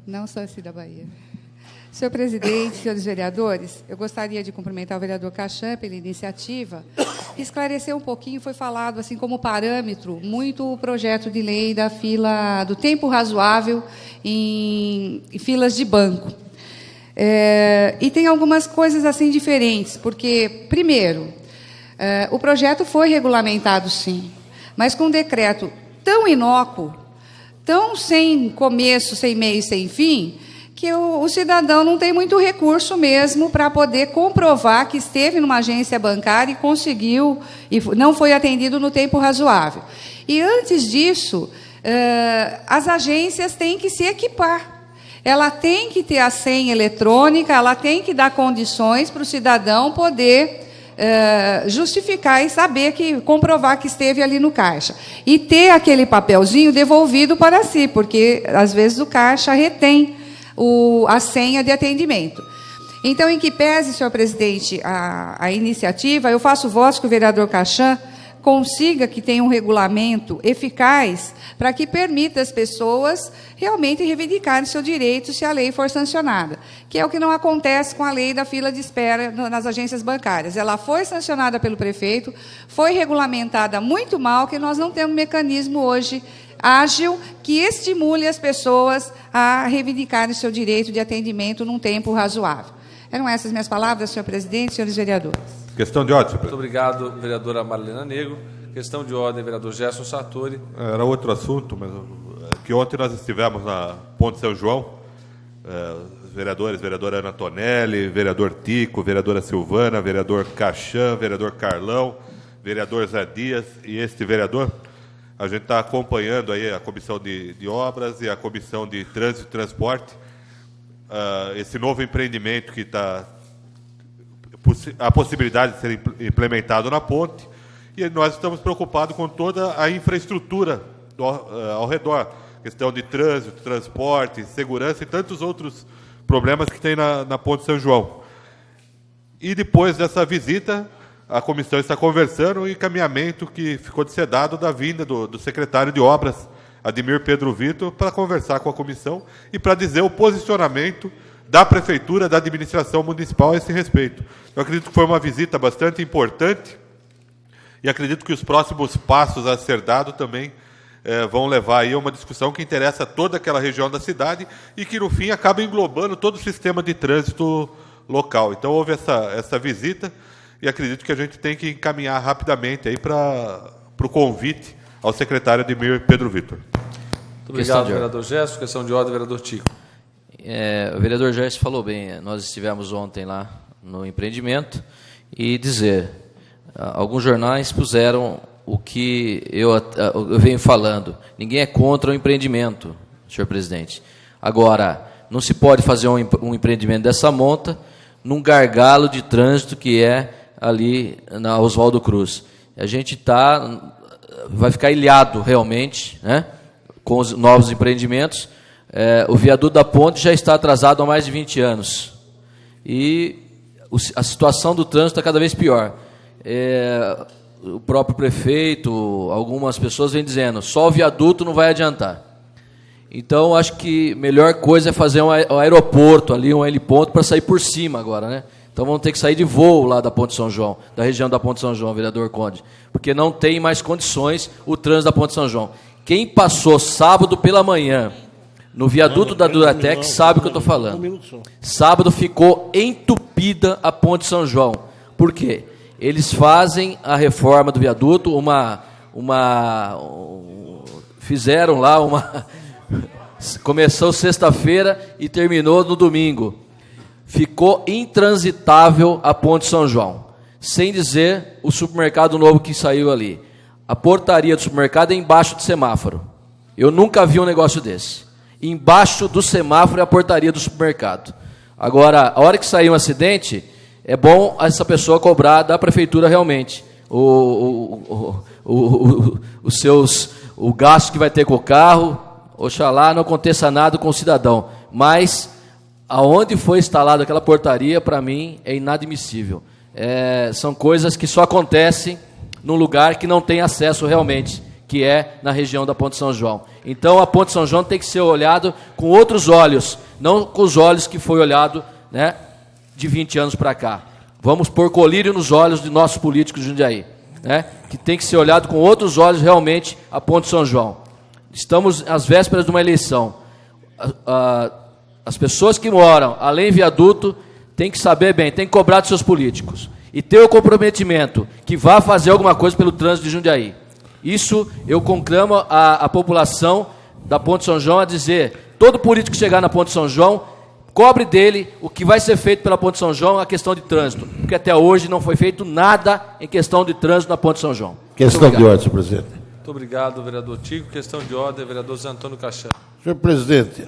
Não Saci da Bahia. Senhor presidente, senhores vereadores, eu gostaria de cumprimentar o vereador Cachan pela iniciativa, esclarecer um pouquinho, foi falado assim como parâmetro, muito o projeto de lei da fila, do tempo razoável em filas de banco. E tem algumas coisas assim diferentes, porque, primeiro, o projeto foi regulamentado sim, mas com um decreto tão inócuo, tão sem começo, sem meio, sem fim, que o cidadão não tem muito recurso mesmo para poder comprovar que esteve numa agência bancária e conseguiu, e não foi atendido no tempo razoável. E, antes disso, as agências têm que se equipar. Ela tem que ter a senha eletrônica, ela tem que dar condições para o cidadão poder justificar e saber comprovar que esteve ali no caixa. E ter aquele papelzinho devolvido para si, porque, às vezes, o caixa retém a senha de atendimento. Então, em que pese, senhor presidente, a iniciativa, eu faço votos que o vereador Cachan consiga que tenha um regulamento eficaz para que permita às pessoas realmente reivindicarem seu direito se a lei for sancionada, que é o que não acontece com a lei da fila de espera nas agências bancárias. Ela foi sancionada pelo prefeito, foi regulamentada muito mal, que nós não temos mecanismo hoje ágil que estimule as pessoas a reivindicarem seu direito de atendimento num tempo razoável. Eram essas minhas palavras, senhor presidente, senhores vereadores. Questão de ordem, senhor Muito presidente. obrigado, vereadora Marlena Negro. Questão de ordem, vereador Gerson Sartori. Era outro assunto, mas que ontem nós estivemos na Ponte São João, os vereadores, vereadora Ana Tonelli, vereador Tico, vereadora Silvana, vereador Cachan, vereador Carlão, vereador Zé Dias e este vereador. A gente está acompanhando aí a Comissão de Obras e a Comissão de Trânsito e Transporte, esse novo empreendimento que está a possibilidade de ser implementado na ponte, e nós estamos preocupados com toda a infraestrutura ao redor, questão de trânsito, transporte, segurança e tantos outros problemas que tem na Ponte São João. E depois dessa visita, a comissão está conversando o encaminhamento que ficou de ser dado da vinda do secretário de Obras, Ademir Pedro Vitor, para conversar com a comissão e para dizer o posicionamento da Prefeitura, da administração municipal a esse respeito. Eu acredito que foi uma visita bastante importante e acredito que os próximos passos a ser dados também vão levar aí a uma discussão que interessa a toda aquela região da cidade e que, no fim, acaba englobando todo o sistema de trânsito local. Então, houve essa visita e acredito que a gente tem que encaminhar rapidamente aí para o convite ao secretário Ademir Pedro Vitor. Muito obrigado, vereador Gerson. Questão de ordem, vereador Tico. O vereador Gerson falou bem, nós estivemos ontem lá no empreendimento e dizer, alguns jornais puseram o que eu venho falando, ninguém é contra o empreendimento, senhor presidente. Agora, não se pode fazer um empreendimento dessa monta num gargalo de trânsito que é ali na Oswaldo Cruz. A gente vai ficar ilhado realmente, né, com os novos empreendimentos. O viaduto da ponte já está atrasado há mais de 20 anos. E a situação do trânsito está cada vez pior. O próprio prefeito, algumas pessoas vêm dizendo, só o viaduto não vai adiantar. Então, acho que a melhor coisa é fazer um aeroporto ali, um heliponto, para sair por cima agora, né? Então, vamos ter que sair de voo lá da Ponte São João, da região da Ponte São João, vereador Conde, porque não tem mais condições o trânsito da Ponte São João. Quem passou sábado pela manhã no viaduto da Duratec sabe o que eu estou falando. Sábado ficou entupida a Ponte São João. Por quê? Eles fazem a reforma do viaduto, fizeram lá começou sexta-feira e terminou no domingo. Ficou intransitável a Ponte São João. Sem dizer o supermercado novo que saiu ali. A portaria do supermercado é embaixo do semáforo. Eu nunca vi um negócio desse. Embaixo do semáforo é a portaria do supermercado. Agora, a hora que sair um acidente, é bom essa pessoa cobrar da prefeitura realmente o gasto que vai ter com o carro. Oxalá não aconteça nada com o cidadão. Mas, aonde foi instalada aquela portaria, para mim, é inadmissível. São coisas que só acontecem num lugar que não tem acesso realmente, que é na região da Ponte São João. Então, a Ponte São João tem que ser olhado com outros olhos, não com os olhos que foi olhado, né, de 20 anos para cá. Vamos pôr colírio nos olhos de nossos políticos de Jundiaí, né, que tem que ser olhado com outros olhos realmente a Ponte São João. Estamos às vésperas de uma eleição. As pessoas que moram além viaduto têm que saber bem, têm que cobrar dos seus políticos e ter o comprometimento que vá fazer alguma coisa pelo trânsito de Jundiaí. Isso eu conclamo a população da Ponte São João a dizer, todo político que chegar na Ponte São João, cobre dele o que vai ser feito pela Ponte São João, a questão de trânsito, porque até hoje não foi feito nada em questão de trânsito na Ponte São João. Questão de ordem, senhor presidente. Muito obrigado, vereador Tico. Questão de ordem, vereador Zé Antônio Cachan. Senhor presidente,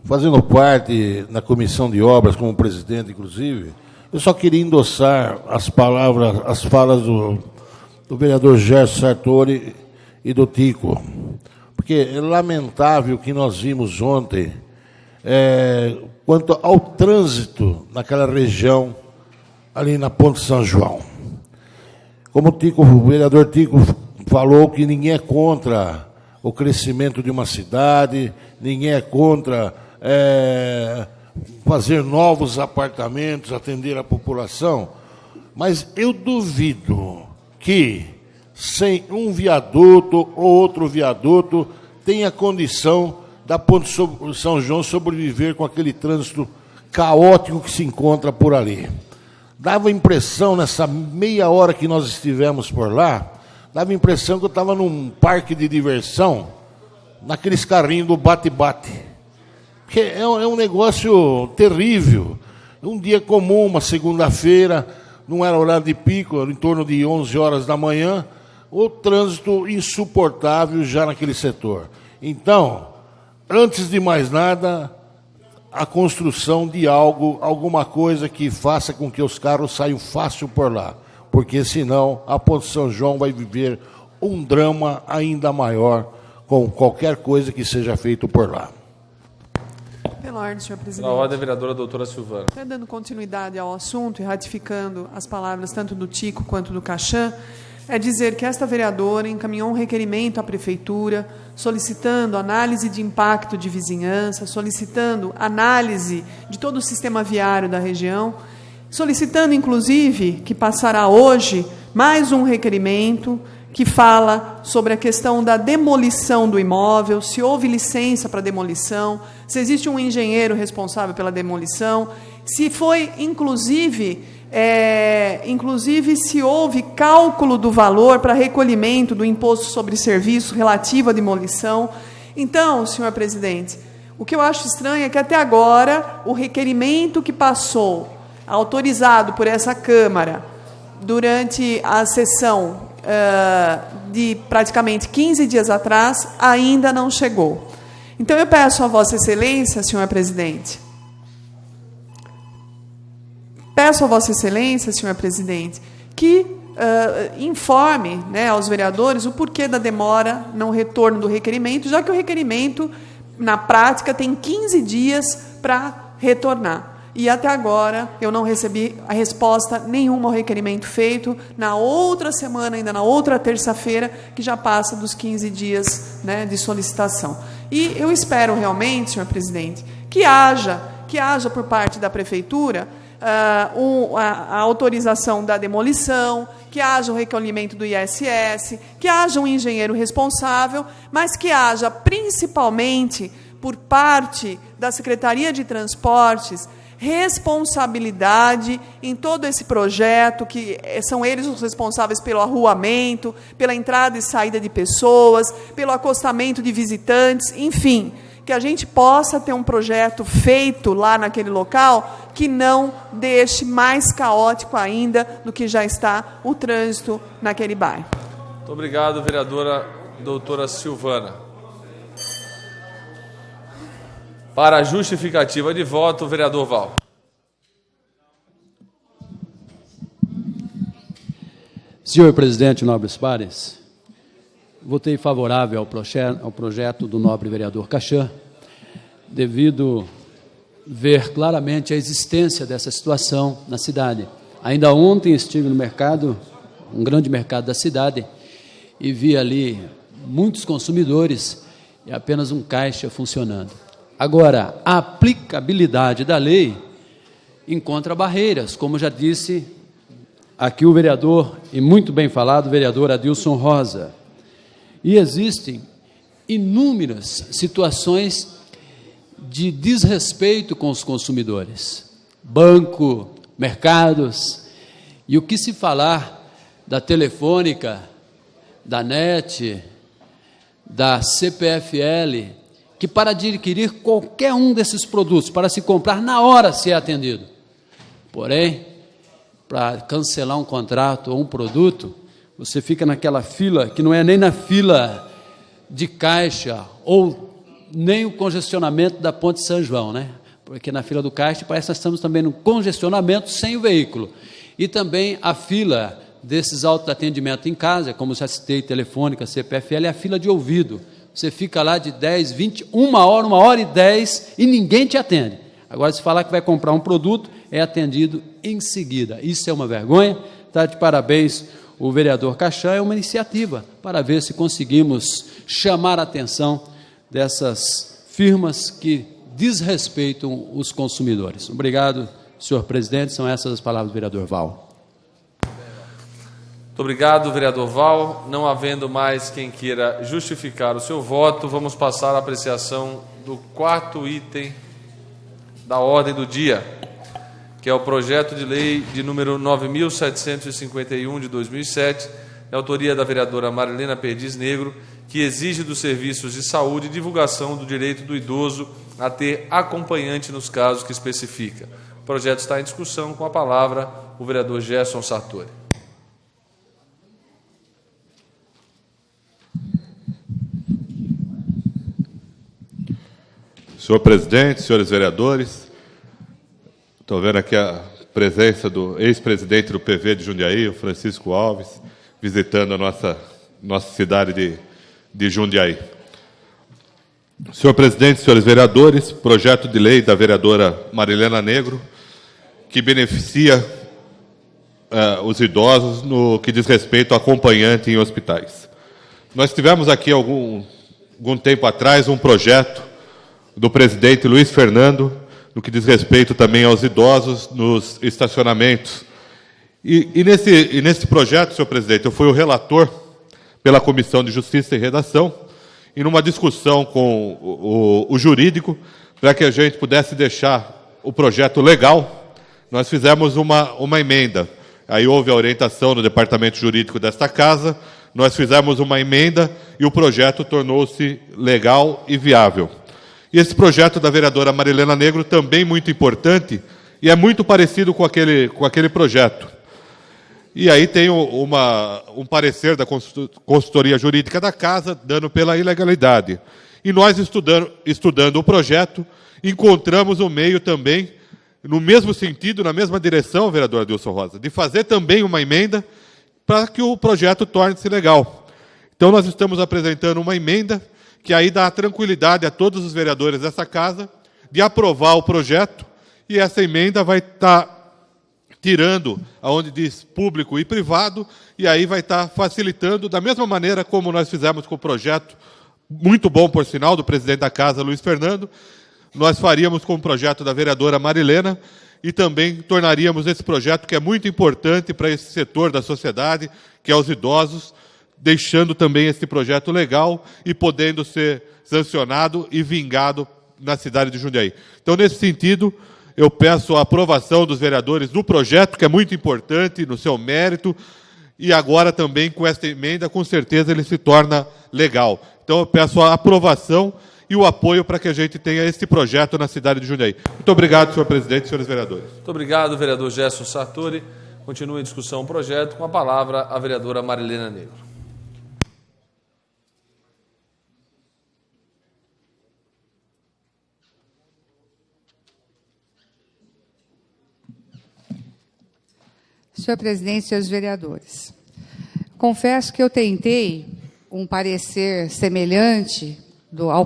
fazendo parte na comissão de obras, como presidente, inclusive, eu só queria endossar as falas do vereador Gerson Sartori e do Tico, porque é lamentável que nós vimos ontem quanto ao trânsito naquela região, ali na Ponte São João. Como o vereador Tico falou, que ninguém é contra o crescimento de uma cidade, ninguém é contra fazer novos apartamentos, atender a população, mas eu duvido que, sem um viaduto ou outro viaduto, tenha condição da Ponte São João sobreviver com aquele trânsito caótico que se encontra por ali. Dava impressão, nessa meia hora que nós estivemos por lá, dava impressão que eu estava num parque de diversão, naqueles carrinhos do bate-bate. Porque é um negócio terrível. Um dia comum, uma segunda-feira, não era horário de pico, era em torno de 11 horas da manhã, o trânsito insuportável já naquele setor. Então, antes de mais nada, a construção de alguma coisa que faça com que os carros saiam fácil por lá, porque senão a Ponte São João vai viver um drama ainda maior com qualquer coisa que seja feito por lá. Pela ordem, senhor presidente. Pela ordem, a vereadora doutora Silvana. Até dando continuidade ao assunto e ratificando as palavras tanto do Tico quanto do Cachan, é dizer que esta vereadora encaminhou um requerimento à Prefeitura solicitando análise de impacto de vizinhança, solicitando análise de todo o sistema viário da região, solicitando, inclusive, que passará hoje mais um requerimento que fala sobre a questão da demolição do imóvel, se houve licença para demolição, se existe um engenheiro responsável pela demolição, se foi, inclusive se houve cálculo do valor para recolhimento do imposto sobre serviço relativo à demolição. Então, senhor presidente, o que eu acho estranho é que até agora o requerimento que passou, autorizado por essa Câmara, durante a sessão de praticamente 15 dias atrás, ainda não chegou. Então, eu peço a Vossa Excelência, senhor presidente, que informe, né, aos vereadores o porquê da demora no retorno do requerimento, já que o requerimento, na prática, tem 15 dias para retornar. E até agora eu não recebi a resposta nenhuma ao requerimento feito na outra semana, ainda na outra terça-feira, que já passa dos 15 dias, né, de solicitação. E eu espero realmente, senhor presidente, que haja por parte da Prefeitura a autorização da demolição, que haja o recolhimento do ISS, que haja um engenheiro responsável, mas que haja principalmente por parte da Secretaria de Transportes responsabilidade em todo esse projeto, que são eles os responsáveis pelo arruamento, pela entrada e saída de pessoas, pelo acostamento de visitantes, enfim, que a gente possa ter um projeto feito lá naquele local que não deixe mais caótico ainda do que já está o trânsito naquele bairro. Muito obrigado, vereadora doutora Silvana. Para a justificativa de voto, o vereador Val. Senhor presidente, nobres pares, votei favorável ao projeto do nobre vereador Cachan, devido ver claramente a existência dessa situação na cidade. Ainda ontem estive no mercado, um grande mercado da cidade, e vi ali muitos consumidores e apenas um caixa funcionando. Agora, a aplicabilidade da lei encontra barreiras, como já disse aqui o vereador, e muito bem falado, o vereador Adilson Rosa. E existem inúmeras situações de desrespeito com os consumidores. Banco, mercados, e o que se falar da Telefônica, da NET, da CPFL, que para adquirir qualquer um desses produtos, para se comprar na hora, se é atendido. Porém, para cancelar um contrato ou um produto, você fica naquela fila, que não é nem na fila de caixa, ou nem o congestionamento da Ponte São João, né? Porque na fila do caixa parece que nós estamos também no congestionamento sem o veículo. E também a fila desses autoatendimentos em casa, como já citei, Telefônica, CPFL, é a fila de ouvido. você fica lá de 10, 20, 1h e 10 e ninguém te atende. Agora, se falar que vai comprar um produto, é atendido em seguida. Isso é uma vergonha. Está de parabéns o vereador Cachan. É uma iniciativa para ver se conseguimos chamar a atenção dessas firmas que desrespeitam os consumidores. Obrigado, senhor presidente. São essas as palavras do vereador Val. Muito obrigado, vereador Val. Não havendo mais quem queira justificar o seu voto, vamos passar à apreciação do quarto item da ordem do dia, que é o projeto de lei de número 9.751 de 2007, de autoria da vereadora Marilena Perdiz Negro, que exige dos serviços de saúde divulgação do direito do idoso a ter acompanhante nos casos que especifica. O projeto está em discussão. Com a palavra, o vereador Gerson Sartori. Senhor presidente, senhores vereadores, estou vendo aqui a presença do ex-presidente do PV de Jundiaí, o Francisco Alves, visitando a nossa cidade de Jundiaí. Senhor presidente, senhores vereadores, projeto de lei da vereadora Marilena Negro, que beneficia os idosos no que diz respeito a acompanhante em hospitais. Nós tivemos aqui algum tempo atrás um projeto do presidente Luiz Fernando, no que diz respeito também aos idosos nos estacionamentos. E nesse projeto, senhor presidente, eu fui o relator pela Comissão de Justiça e Redação, e numa discussão com o jurídico, para que a gente pudesse deixar o projeto legal, nós fizemos uma emenda. Aí houve a orientação do departamento jurídico desta casa, nós fizemos uma emenda e o projeto tornou-se legal e viável. E esse projeto da vereadora Marilena Negro também muito importante e é muito parecido com aquele projeto. E aí tem um parecer da consultoria jurídica da casa dando pela ilegalidade. E nós, estudando o projeto, encontramos o meio também, no mesmo sentido, na mesma direção, vereador Adilson Rosa, de fazer também uma emenda para que o projeto torne-se legal. Então, nós estamos apresentando uma emenda que aí dá tranquilidade a todos os vereadores dessa casa de aprovar o projeto, e essa emenda vai estar tirando aonde diz público e privado, e aí vai estar facilitando, da mesma maneira como nós fizemos com o projeto, muito bom, por sinal, do presidente da casa, Luiz Fernando, nós faríamos com o projeto da vereadora Marilena, e também tornaríamos esse projeto, que é muito importante para esse setor da sociedade, que é os idosos, deixando também esse projeto legal e podendo ser sancionado e vingado na cidade de Jundiaí. Então, nesse sentido, eu peço a aprovação dos vereadores do projeto, que é muito importante no seu mérito, e agora também com esta emenda, com certeza ele se torna legal. Então, eu peço a aprovação e o apoio para que a gente tenha esse projeto na cidade de Jundiaí. Muito obrigado, senhor presidente e senhores vereadores. Muito obrigado, vereador Gerson Sartori. Continua em discussão o projeto. Com a palavra, a vereadora Marilena Negro. Senhor presidente, senhores vereadores, confesso que eu tentei um parecer semelhante ao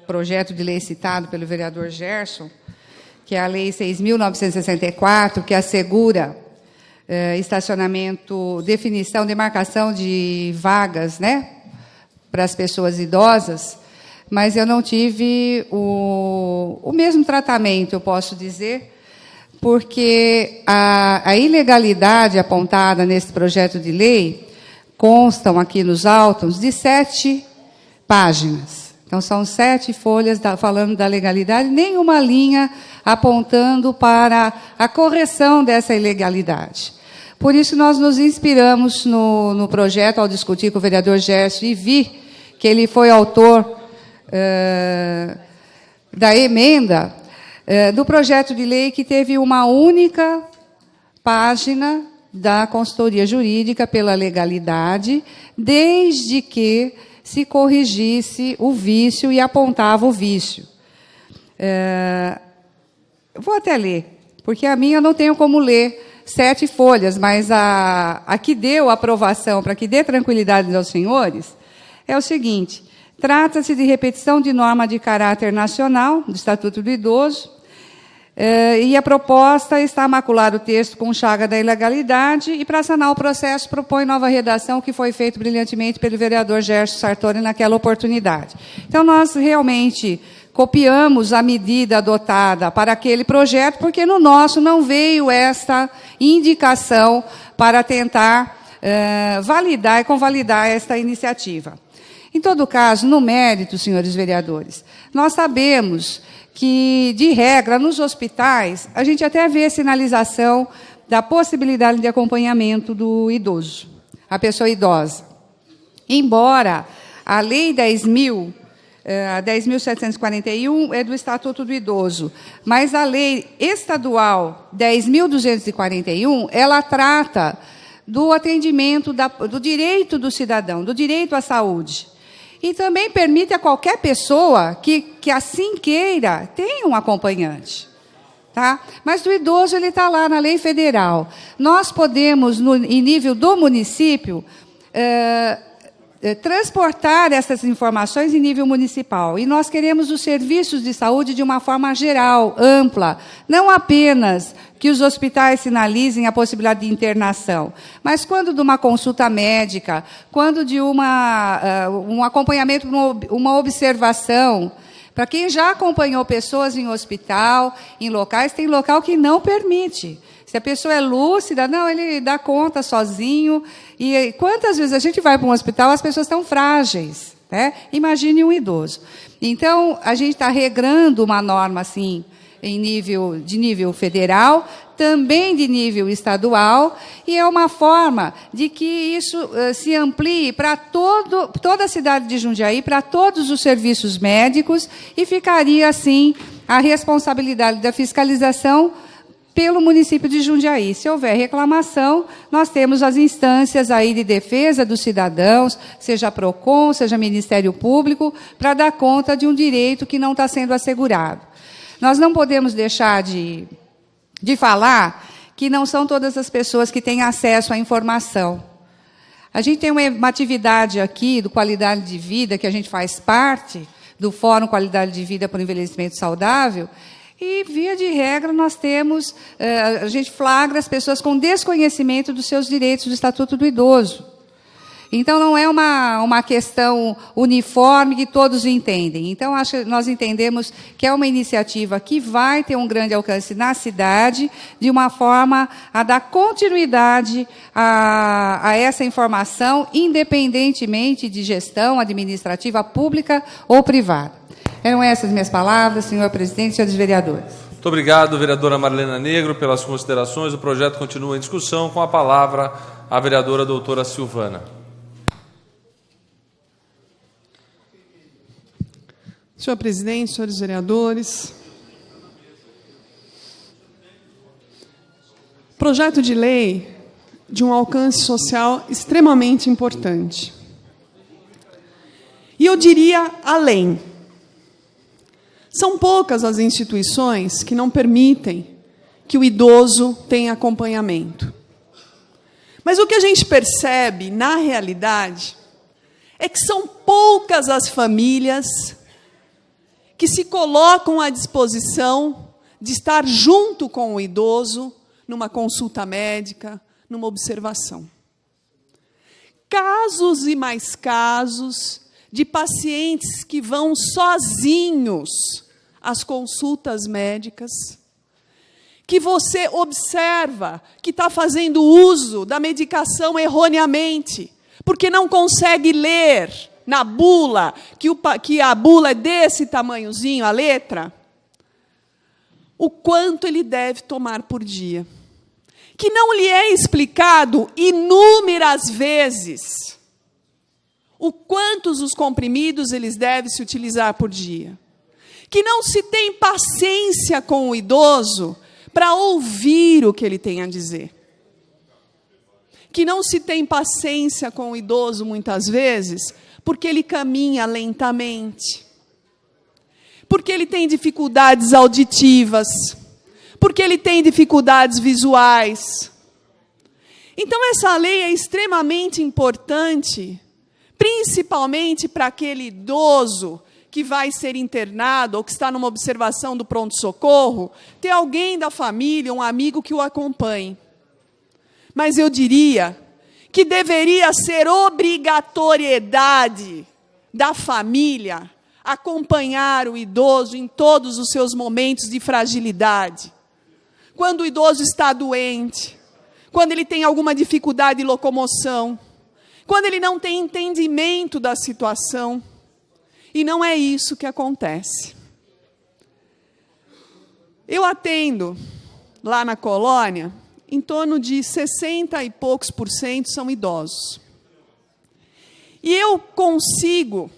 projeto de lei citado pelo vereador Gerson, que é a Lei 6.964, que assegura estacionamento, definição, demarcação de vagas, né, para as pessoas idosas, mas eu não tive o mesmo tratamento, eu posso dizer, porque a ilegalidade apontada nesse projeto de lei constam aqui nos autos de 7 páginas. Então, são 7 folhas falando da legalidade, nenhuma linha apontando para a correção dessa ilegalidade. Por isso, nós nos inspiramos no projeto, ao discutir com o vereador Gerson, e vi que ele foi autor da emenda do projeto de lei, que teve uma única página da consultoria jurídica pela legalidade, desde que se corrigisse o vício e apontava o vício. Vou até ler, porque a minha eu não tenho como ler 7 folhas, mas a que deu aprovação, para que dê tranquilidade aos senhores, é o seguinte: Trata-se de repetição de norma de caráter nacional, do Estatuto do Idoso, e a proposta está a macular o texto com chaga da ilegalidade e, para sanar o processo, propõe nova redação que foi feito brilhantemente pelo vereador Gerson Sartori naquela oportunidade. Então, nós realmente copiamos a medida adotada para aquele projeto, porque no nosso não veio esta indicação para tentar validar e convalidar esta iniciativa. Em todo caso, no mérito, senhores vereadores, nós sabemos que, de regra, nos hospitais, a gente até vê sinalização da possibilidade de acompanhamento do idoso, a pessoa idosa. Embora a Lei 10.741 é do Estatuto do Idoso, mas a Lei Estadual 10.241, ela trata do atendimento, do direito do cidadão, do direito à saúde. E também permite a qualquer pessoa que assim queira, tenha um acompanhante. Tá? Mas o idoso ele está lá na lei federal. Nós podemos, em nível do município, transportar essas informações em nível municipal. E nós queremos os serviços de saúde de uma forma geral, ampla. Não apenas que os hospitais sinalizem a possibilidade de internação, mas quando de uma consulta médica, quando de um acompanhamento, uma observação. Para quem já acompanhou pessoas em hospital, em locais, tem local que não permite. Se a pessoa é lúcida, não, ele dá conta sozinho. E quantas vezes a gente vai para um hospital, as pessoas estão frágeis, né? Imagine um idoso. Então, a gente está regrando uma norma assim, de nível federal, também de nível estadual, e é uma forma de que isso se amplie para toda a cidade de Jundiaí, para todos os serviços médicos, e ficaria, assim, a responsabilidade da fiscalização pelo município de Jundiaí. Se houver reclamação, nós temos as instâncias aí de defesa dos cidadãos, seja PROCON, seja Ministério Público, para dar conta de um direito que não está sendo assegurado. Nós não podemos deixar de falar que não são todas as pessoas que têm acesso à informação. A gente tem uma atividade aqui do Qualidade de Vida, que a gente faz parte do Fórum Qualidade de Vida para o Envelhecimento Saudável, e, via de regra, nós temos, a gente flagra as pessoas com desconhecimento dos seus direitos do Estatuto do Idoso. Então, não é uma questão uniforme que todos entendem. Então, acho que nós entendemos que é uma iniciativa que vai ter um grande alcance na cidade, de uma forma a dar continuidade a essa informação, independentemente de gestão administrativa pública ou privada. Eram essas minhas palavras, senhor presidente e senhores vereadores. Muito obrigado, vereadora Marlena Negro, pelas considerações. O projeto continua em discussão. Com a palavra, a vereadora doutora Silvana. Senhor presidente, senhores vereadores, projeto de lei de um alcance social extremamente importante. E eu diria além. São poucas as instituições que não permitem que o idoso tenha acompanhamento. Mas o que a gente percebe, na realidade, é que são poucas as famílias que se colocam à disposição de estar junto com o idoso numa consulta médica, numa observação. Casos e mais casos de pacientes que vão sozinhos às consultas médicas, que você observa que está fazendo uso da medicação erroneamente, porque não consegue ler na bula, que a bula é desse tamanhozinho, a letra, o quanto ele deve tomar por dia. Que não lhe é explicado inúmeras vezes o quantos os comprimidos eles devem se utilizar por dia. Que não se tem paciência com o idoso para ouvir o que ele tem a dizer. Que não se tem paciência com o idoso, muitas vezes, porque ele caminha lentamente, porque ele tem dificuldades auditivas, porque ele tem dificuldades visuais. Então, essa lei é extremamente importante principalmente para aquele idoso que vai ser internado ou que está numa observação do pronto-socorro, ter alguém da família, um amigo que o acompanhe. Mas eu diria que deveria ser obrigatoriedade da família acompanhar o idoso em todos os seus momentos de fragilidade. Quando o idoso está doente, quando ele tem alguma dificuldade de locomoção, quando ele não tem entendimento da situação. E não é isso que acontece. Eu atendo lá na colônia, em torno de 60 e poucos % são idosos. E eu consigo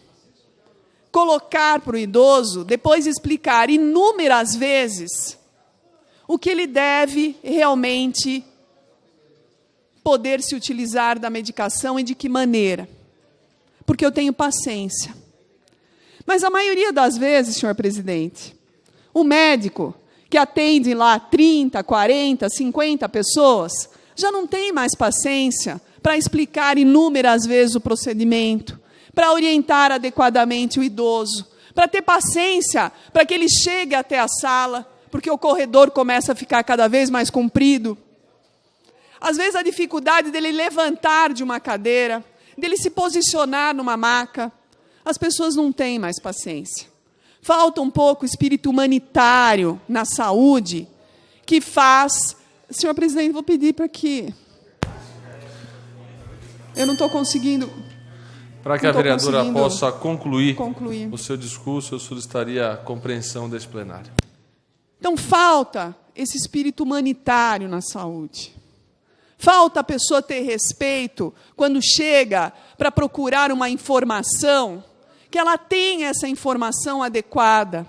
colocar para o idoso, depois explicar inúmeras vezes, o que ele deve realmente poder se utilizar da medicação e de que maneira. Porque eu tenho paciência. Mas a maioria das vezes, senhor presidente, o médico que atende lá 30, 40, 50 pessoas, já não tem mais paciência para explicar inúmeras vezes o procedimento, para orientar adequadamente o idoso, para ter paciência para que ele chegue até a sala, porque o corredor começa a ficar cada vez mais comprido. Às vezes a dificuldade dele levantar de uma cadeira, dele se posicionar numa maca, as pessoas não têm mais paciência. Falta um pouco o espírito humanitário na saúde, que faz... Senhor presidente, vou pedir para que... Eu não estou conseguindo... Para que a vereadora possa concluir o seu discurso, eu solicitaria a compreensão desse plenário. Então, falta esse espírito humanitário na saúde. Falta a pessoa ter respeito quando chega para procurar uma informação, que ela tenha essa informação adequada.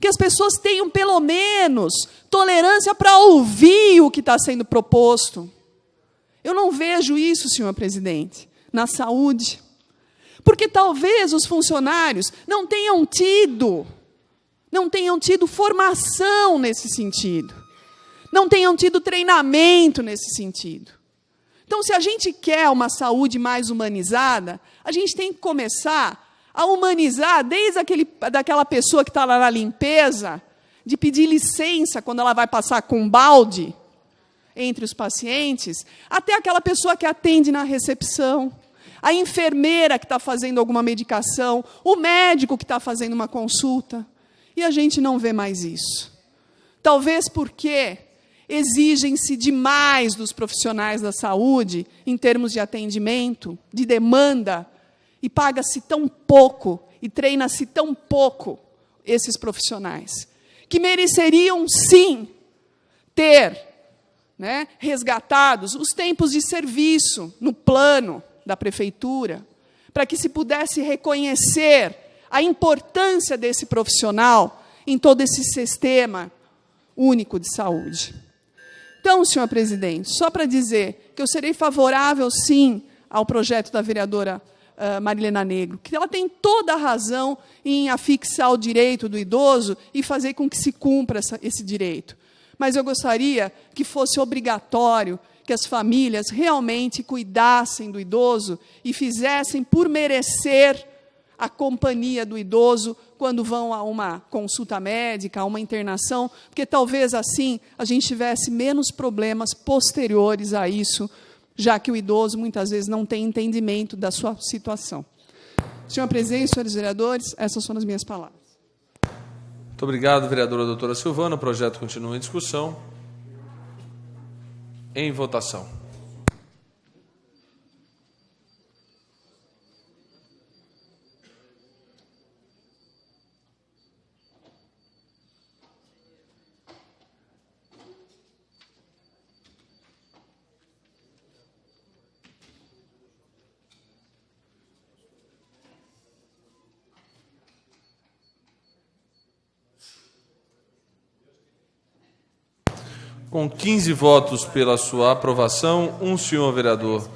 Que as pessoas tenham, pelo menos, tolerância para ouvir o que está sendo proposto. Eu não vejo isso, senhor presidente, na saúde. Porque talvez os funcionários não tenham tido formação nesse sentido. Não tenham tido treinamento nesse sentido. Então, se a gente quer uma saúde mais humanizada, a gente tem que começar a humanizar desde daquela pessoa que está lá na limpeza, de pedir licença quando ela vai passar com um balde entre os pacientes, até aquela pessoa que atende na recepção, a enfermeira que está fazendo alguma medicação, o médico que está fazendo uma consulta. E a gente não vê mais isso. Talvez porque exigem-se demais dos profissionais da saúde, em termos de atendimento, de demanda, e paga-se tão pouco, e treina-se tão pouco esses profissionais, que mereceriam, sim, ter resgatados os tempos de serviço no plano da prefeitura, para que se pudesse reconhecer a importância desse profissional em todo esse sistema único de saúde. Então, senhor presidente, só para dizer que eu serei favorável, sim, ao projeto da vereadora Marilena Negro, que ela tem toda a razão em afixar o direito do idoso e fazer com que se cumpra esse direito. Mas eu gostaria que fosse obrigatório que as famílias realmente cuidassem do idoso e fizessem por merecer a companhia do idoso quando vão a uma consulta médica, a uma internação, porque talvez assim a gente tivesse menos problemas posteriores a isso, já que o idoso muitas vezes não tem entendimento da sua situação. Senhor presidente, senhores vereadores, essas são as minhas palavras. Muito obrigado, vereadora doutora Silvana. O projeto continua em discussão. Em votação. Com 15 votos pela sua aprovação, um senhor vereador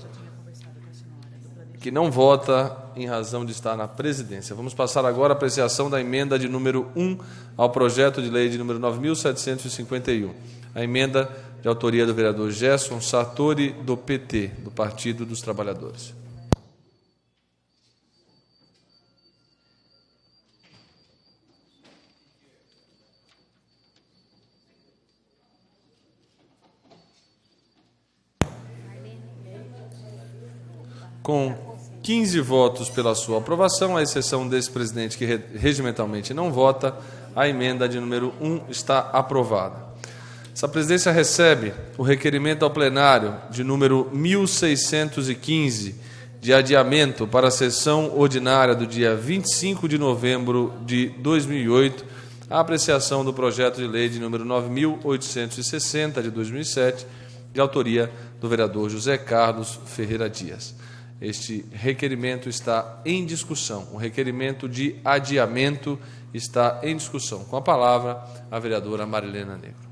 que não vota em razão de estar na presidência. Vamos passar agora à apreciação da emenda de número 1 ao projeto de lei de número 9.751. A emenda de autoria do vereador Gerson Sartori, do PT, do Partido dos Trabalhadores. Com 15 votos pela sua aprovação, à exceção desse presidente que regimentalmente não vota, a emenda de número 1 está aprovada. Essa presidência recebe o requerimento ao plenário de número 1615, de adiamento para a sessão ordinária do dia 25 de novembro de 2008, a apreciação do projeto de lei de número 9.860, de 2007, de autoria do vereador José Carlos Ferreira Dias. Este requerimento está em discussão. O requerimento de adiamento está em discussão. Com a palavra, a vereadora Marilena Negro.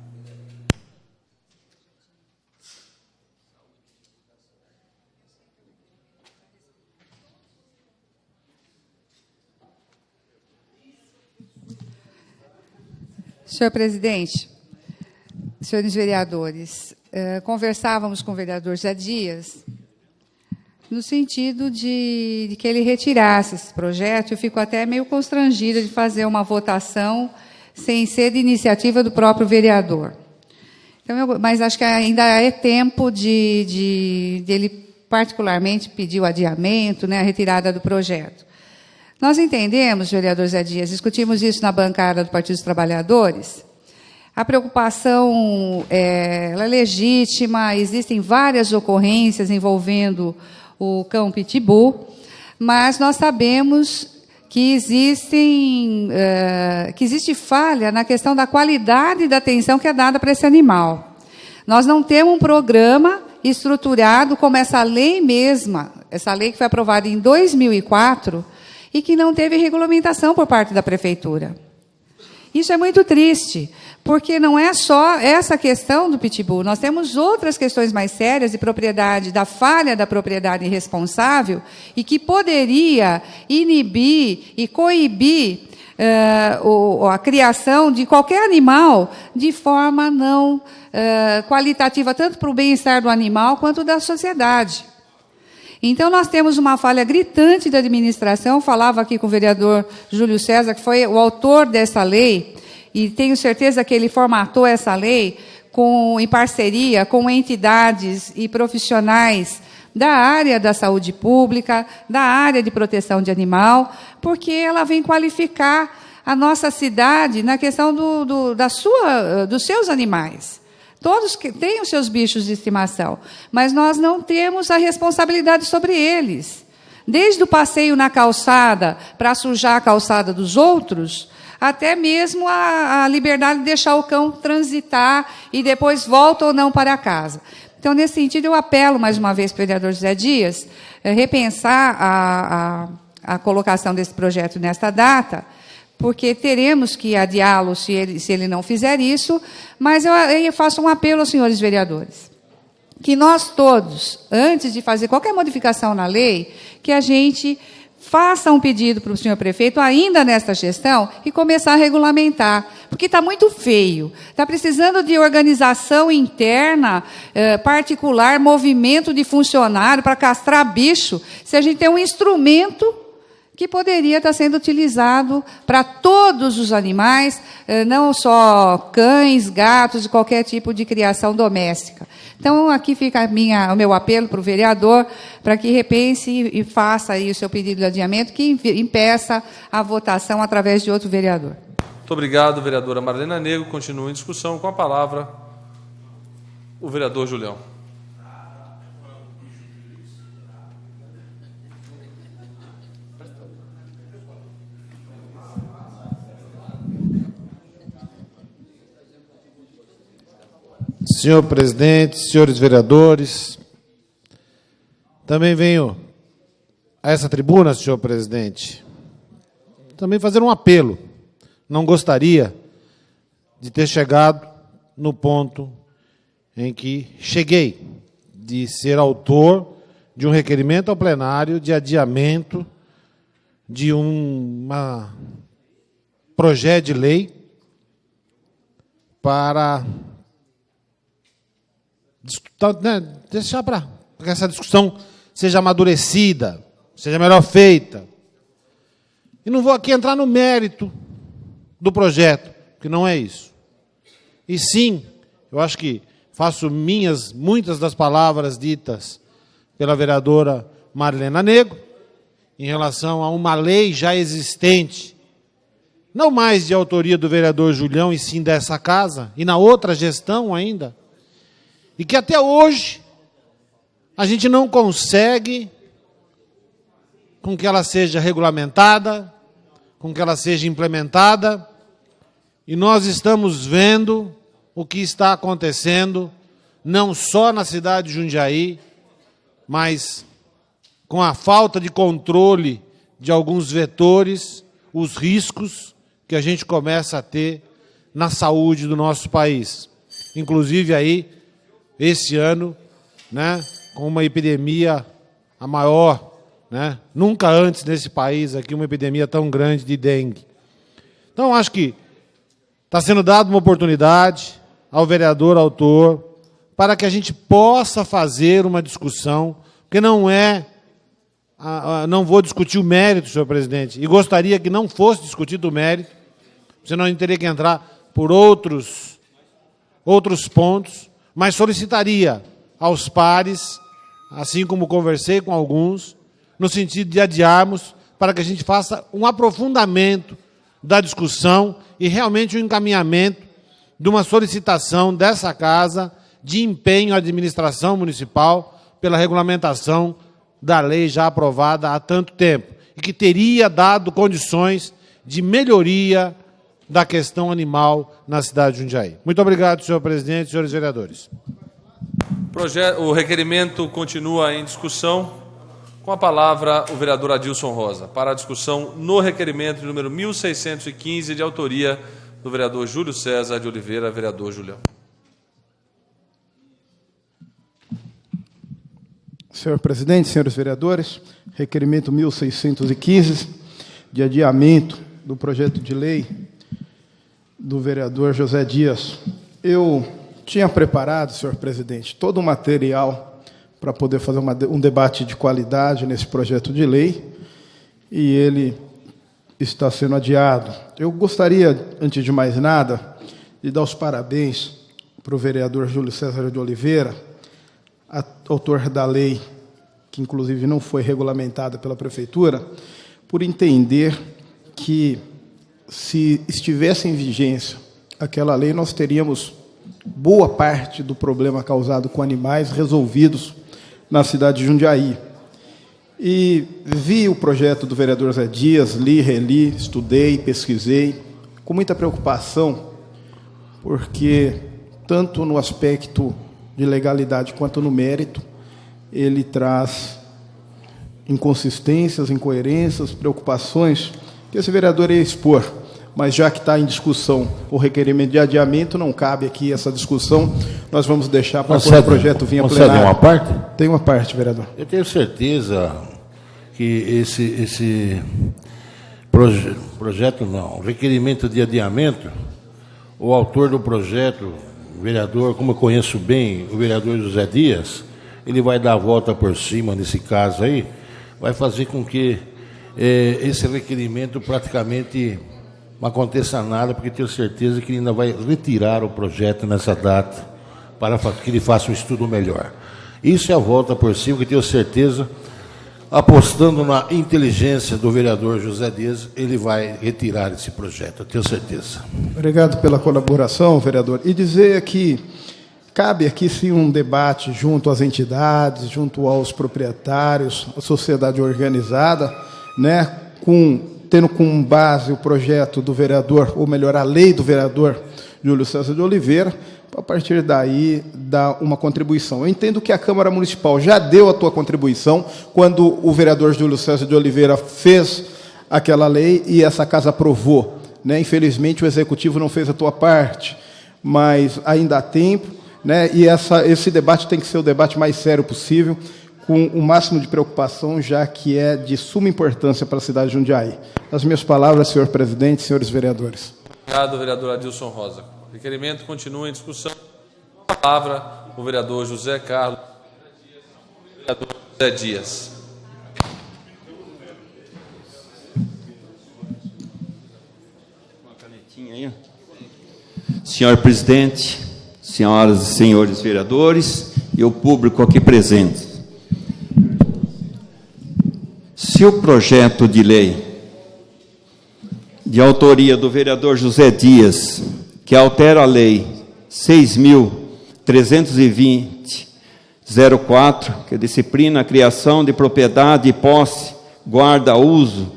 Senhor presidente, senhores vereadores, conversávamos com o vereador Zé Dias no sentido de que ele retirasse esse projeto. Eu fico até meio constrangida de fazer uma votação sem ser de iniciativa do próprio vereador. Então, mas acho que ainda é tempo de ele particularmente pedir o adiamento, né, a retirada do projeto. Nós entendemos, vereador Zé Dias, discutimos isso na bancada do Partido dos Trabalhadores, a preocupação ela é legítima, existem várias ocorrências envolvendo o cão pitbull, mas nós sabemos que existe falha na questão da qualidade da atenção que é dada para esse animal. Nós não temos um programa estruturado como essa lei mesma, essa lei que foi aprovada em 2004, e que não teve regulamentação por parte da prefeitura. Isso é muito triste, porque não é só essa questão do pitbull, nós temos outras questões mais sérias de propriedade, da falha da propriedade responsável, e que poderia inibir e coibir a criação de qualquer animal de forma não qualitativa, tanto para o bem-estar do animal quanto da sociedade. Então, nós temos uma falha gritante da administração. Falava aqui com o vereador Júlio César, que foi o autor dessa lei, e tenho certeza que ele formatou essa lei em parceria com entidades e profissionais da área da saúde pública, da área de proteção de animal, porque ela vem qualificar a nossa cidade na questão dos seus animais. Todos que têm os seus bichos de estimação, mas nós não temos a responsabilidade sobre eles. Desde o passeio na calçada, para sujar a calçada dos outros, até mesmo a liberdade de deixar o cão transitar e depois volta ou não para casa. Então, nesse sentido, eu apelo mais uma vez para o vereador José Dias repensar a colocação desse projeto nesta data, porque teremos que adiá-lo se ele não fizer isso, mas eu faço um apelo aos senhores vereadores, que nós todos, antes de fazer qualquer modificação na lei, que a gente faça um pedido para o senhor prefeito, ainda nesta gestão, e começar a regulamentar, porque está muito feio, está precisando de organização interna, particular, movimento de funcionário para castrar bicho, se a gente tem um instrumento que poderia estar sendo utilizado para todos os animais, não só cães, gatos, e qualquer tipo de criação doméstica. Então, aqui fica o meu apelo para o vereador, para que repense e faça aí o seu pedido de adiamento, que impeça a votação através de outro vereador. Muito obrigado, vereadora Marilena Negro. Continua em discussão. Com a palavra, o vereador Julião. Senhor presidente, senhores vereadores, também venho a essa tribuna, senhor presidente, também fazer um apelo. Não gostaria de ter chegado no ponto em que cheguei, de ser autor de um requerimento ao plenário de adiamento de um projeto de lei para deixar para que essa discussão seja amadurecida, seja melhor feita. E não vou aqui entrar no mérito do projeto, porque não é isso. E sim, eu acho que faço minhas muitas das palavras ditas pela vereadora Marilena Negro, em relação a uma lei já existente, não mais de autoria do vereador Julião, e sim dessa casa, e na outra gestão ainda, e que até hoje a gente não consegue com que ela seja regulamentada, com que ela seja implementada, e nós estamos vendo o que está acontecendo, não só na cidade de Jundiaí, mas com a falta de controle de alguns vetores, os riscos que a gente começa a ter na saúde do nosso país. Inclusive aí, esse ano, né, com uma epidemia a maior, né, nunca antes nesse país aqui, uma epidemia tão grande de dengue. Então, acho que está sendo dada uma oportunidade ao vereador autor para que a gente possa fazer uma discussão, porque não vou discutir o mérito, senhor presidente, e gostaria que não fosse discutido o mérito, senão a gente teria que entrar por outros pontos, mas solicitaria aos pares, assim como conversei com alguns, no sentido de adiarmos para que a gente faça um aprofundamento da discussão e realmente um encaminhamento de uma solicitação dessa casa de empenho à administração municipal pela regulamentação da lei já aprovada há tanto tempo e que teria dado condições de melhoria da questão animal na cidade de Jundiaí. Muito obrigado, senhor presidente, senhores vereadores. O requerimento continua em discussão. Com a palavra, o vereador Adilson Rosa, para a discussão no requerimento número 1615, de autoria do vereador Júlio César de Oliveira, vereador Julião. Senhor presidente, senhores vereadores, requerimento 1615, de adiamento do projeto de lei do vereador José Dias. Eu tinha preparado, senhor presidente, todo o material para poder fazer um debate de qualidade nesse projeto de lei, e ele está sendo adiado. Eu gostaria, antes de mais nada, de dar os parabéns para o vereador Júlio César de Oliveira, autor da lei, que inclusive não foi regulamentada pela Prefeitura, por entender que, se estivesse em vigência aquela lei, nós teríamos boa parte do problema causado com animais resolvidos na cidade de Jundiaí. E vi o projeto do vereador Zé Dias, li, reli, estudei, pesquisei, com muita preocupação, porque, tanto no aspecto de legalidade quanto no mérito, ele traz inconsistências, incoerências, preocupações que esse vereador ia expor. Mas, já que está em discussão o requerimento de adiamento, não cabe aqui essa discussão, nós vamos deixar para quando o projeto vir a plenário. Concede uma parte? Tem uma parte, vereador. Eu tenho certeza que esse requerimento de adiamento, o autor do projeto, o vereador, como eu conheço bem, o vereador José Dias, ele vai dar a volta por cima nesse caso aí, vai fazer com que esse requerimento praticamente não aconteça nada, porque tenho certeza que ele ainda vai retirar o projeto nessa data, para que ele faça um estudo melhor. Isso é a volta por cima, que tenho certeza, apostando na inteligência do vereador José Dias, ele vai retirar esse projeto, eu tenho certeza. Obrigado pela colaboração, vereador. E dizer que cabe aqui, sim, um debate junto às entidades, junto aos proprietários, à sociedade organizada, né, tendo como base o projeto do vereador, ou melhor, a lei do vereador Júlio César de Oliveira, para, a partir daí, dar uma contribuição. Eu entendo que a Câmara Municipal já deu a tua contribuição quando o vereador Júlio César de Oliveira fez aquela lei e essa casa aprovou, né? Infelizmente, o Executivo não fez a tua parte, mas ainda há tempo, né? E esse debate tem que ser o debate mais sério possível, com o máximo de preocupação, já que é de suma importância para a cidade de Jundiaí. As minhas palavras, senhor presidente, senhores vereadores. Obrigado, vereador Adilson Rosa. O requerimento continua em discussão. Com a palavra, o vereador José Carlos, vereador José Dias. Uma canetinha aí. Senhor presidente, senhoras e senhores vereadores e o público aqui presente. se o projeto de lei de autoria do vereador José Dias, que altera a lei 6.320/04, que disciplina a criação de propriedade, posse, guarda, uso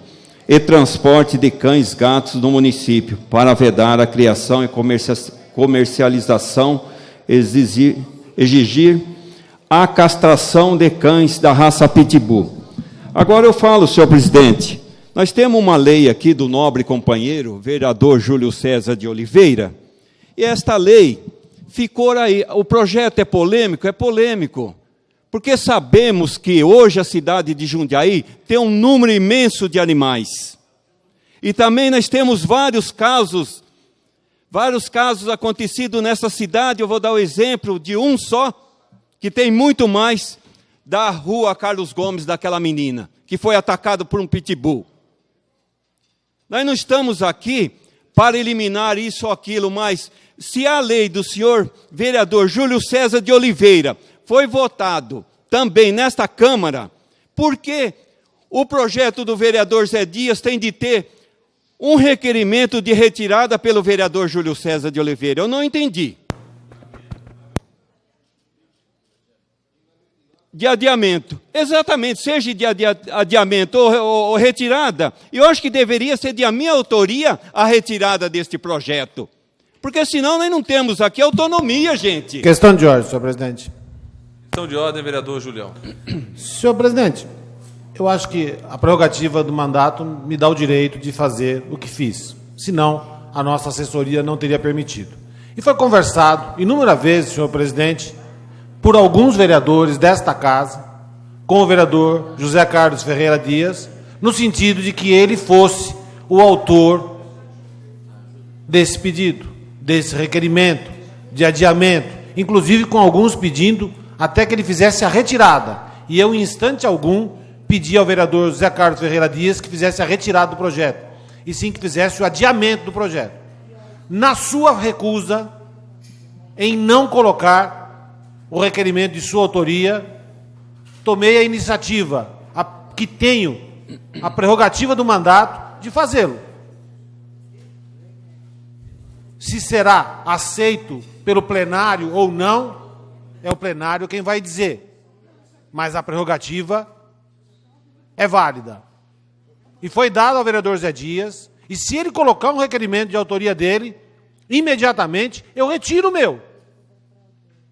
e transporte de cães e gatos no município, para vedar a criação e comercialização, exigir a castração de cães da raça Pitbull. Agora eu falo, senhor presidente, nós temos uma lei aqui do nobre companheiro, vereador Júlio César de Oliveira, e esta lei ficou aí. O projeto é polêmico, porque sabemos que hoje a cidade de Jundiaí tem um número imenso de animais. E também nós temos vários casos acontecidos nessa cidade. Eu vou dar o exemplo de um só, que tem muito mais, da rua Carlos Gomes, daquela menina, que foi atacada por um pitbull. Nós não estamos aqui para eliminar isso ou aquilo, mas se a lei do senhor vereador Júlio César de Oliveira foi votado também nesta Câmara, por que o projeto do vereador Zé Dias tem de ter um requerimento de retirada pelo vereador Júlio César de Oliveira? Eu não entendi. De adiamento. Exatamente, seja de adiamento ou retirada, eu acho que deveria ser de a minha autoria a retirada deste projeto. Porque senão nós não temos aqui autonomia, gente. Questão de ordem, senhor presidente. Questão de ordem, vereador Julião. Senhor presidente, eu acho que a prerrogativa do mandato me dá o direito de fazer o que fiz. Senão, a nossa assessoria não teria permitido. E foi conversado inúmeras vezes, senhor presidente, por alguns vereadores desta casa, com o vereador José Carlos Ferreira Dias, no sentido de que ele fosse o autor desse pedido, desse requerimento de adiamento, inclusive com alguns pedindo até que ele fizesse a retirada. E eu, em instante algum, pedi ao vereador José Carlos Ferreira Dias que fizesse a retirada do projeto, e sim que fizesse o adiamento do projeto. Na sua recusa em não colocar o requerimento de sua autoria, tomei a iniciativa, que tenho a prerrogativa do mandato, de fazê-lo. Se será aceito pelo plenário ou não, é o plenário quem vai dizer. Mas a prerrogativa é válida. E foi dado ao vereador Zé Dias, e se ele colocar um requerimento de autoria dele, imediatamente eu retiro o meu.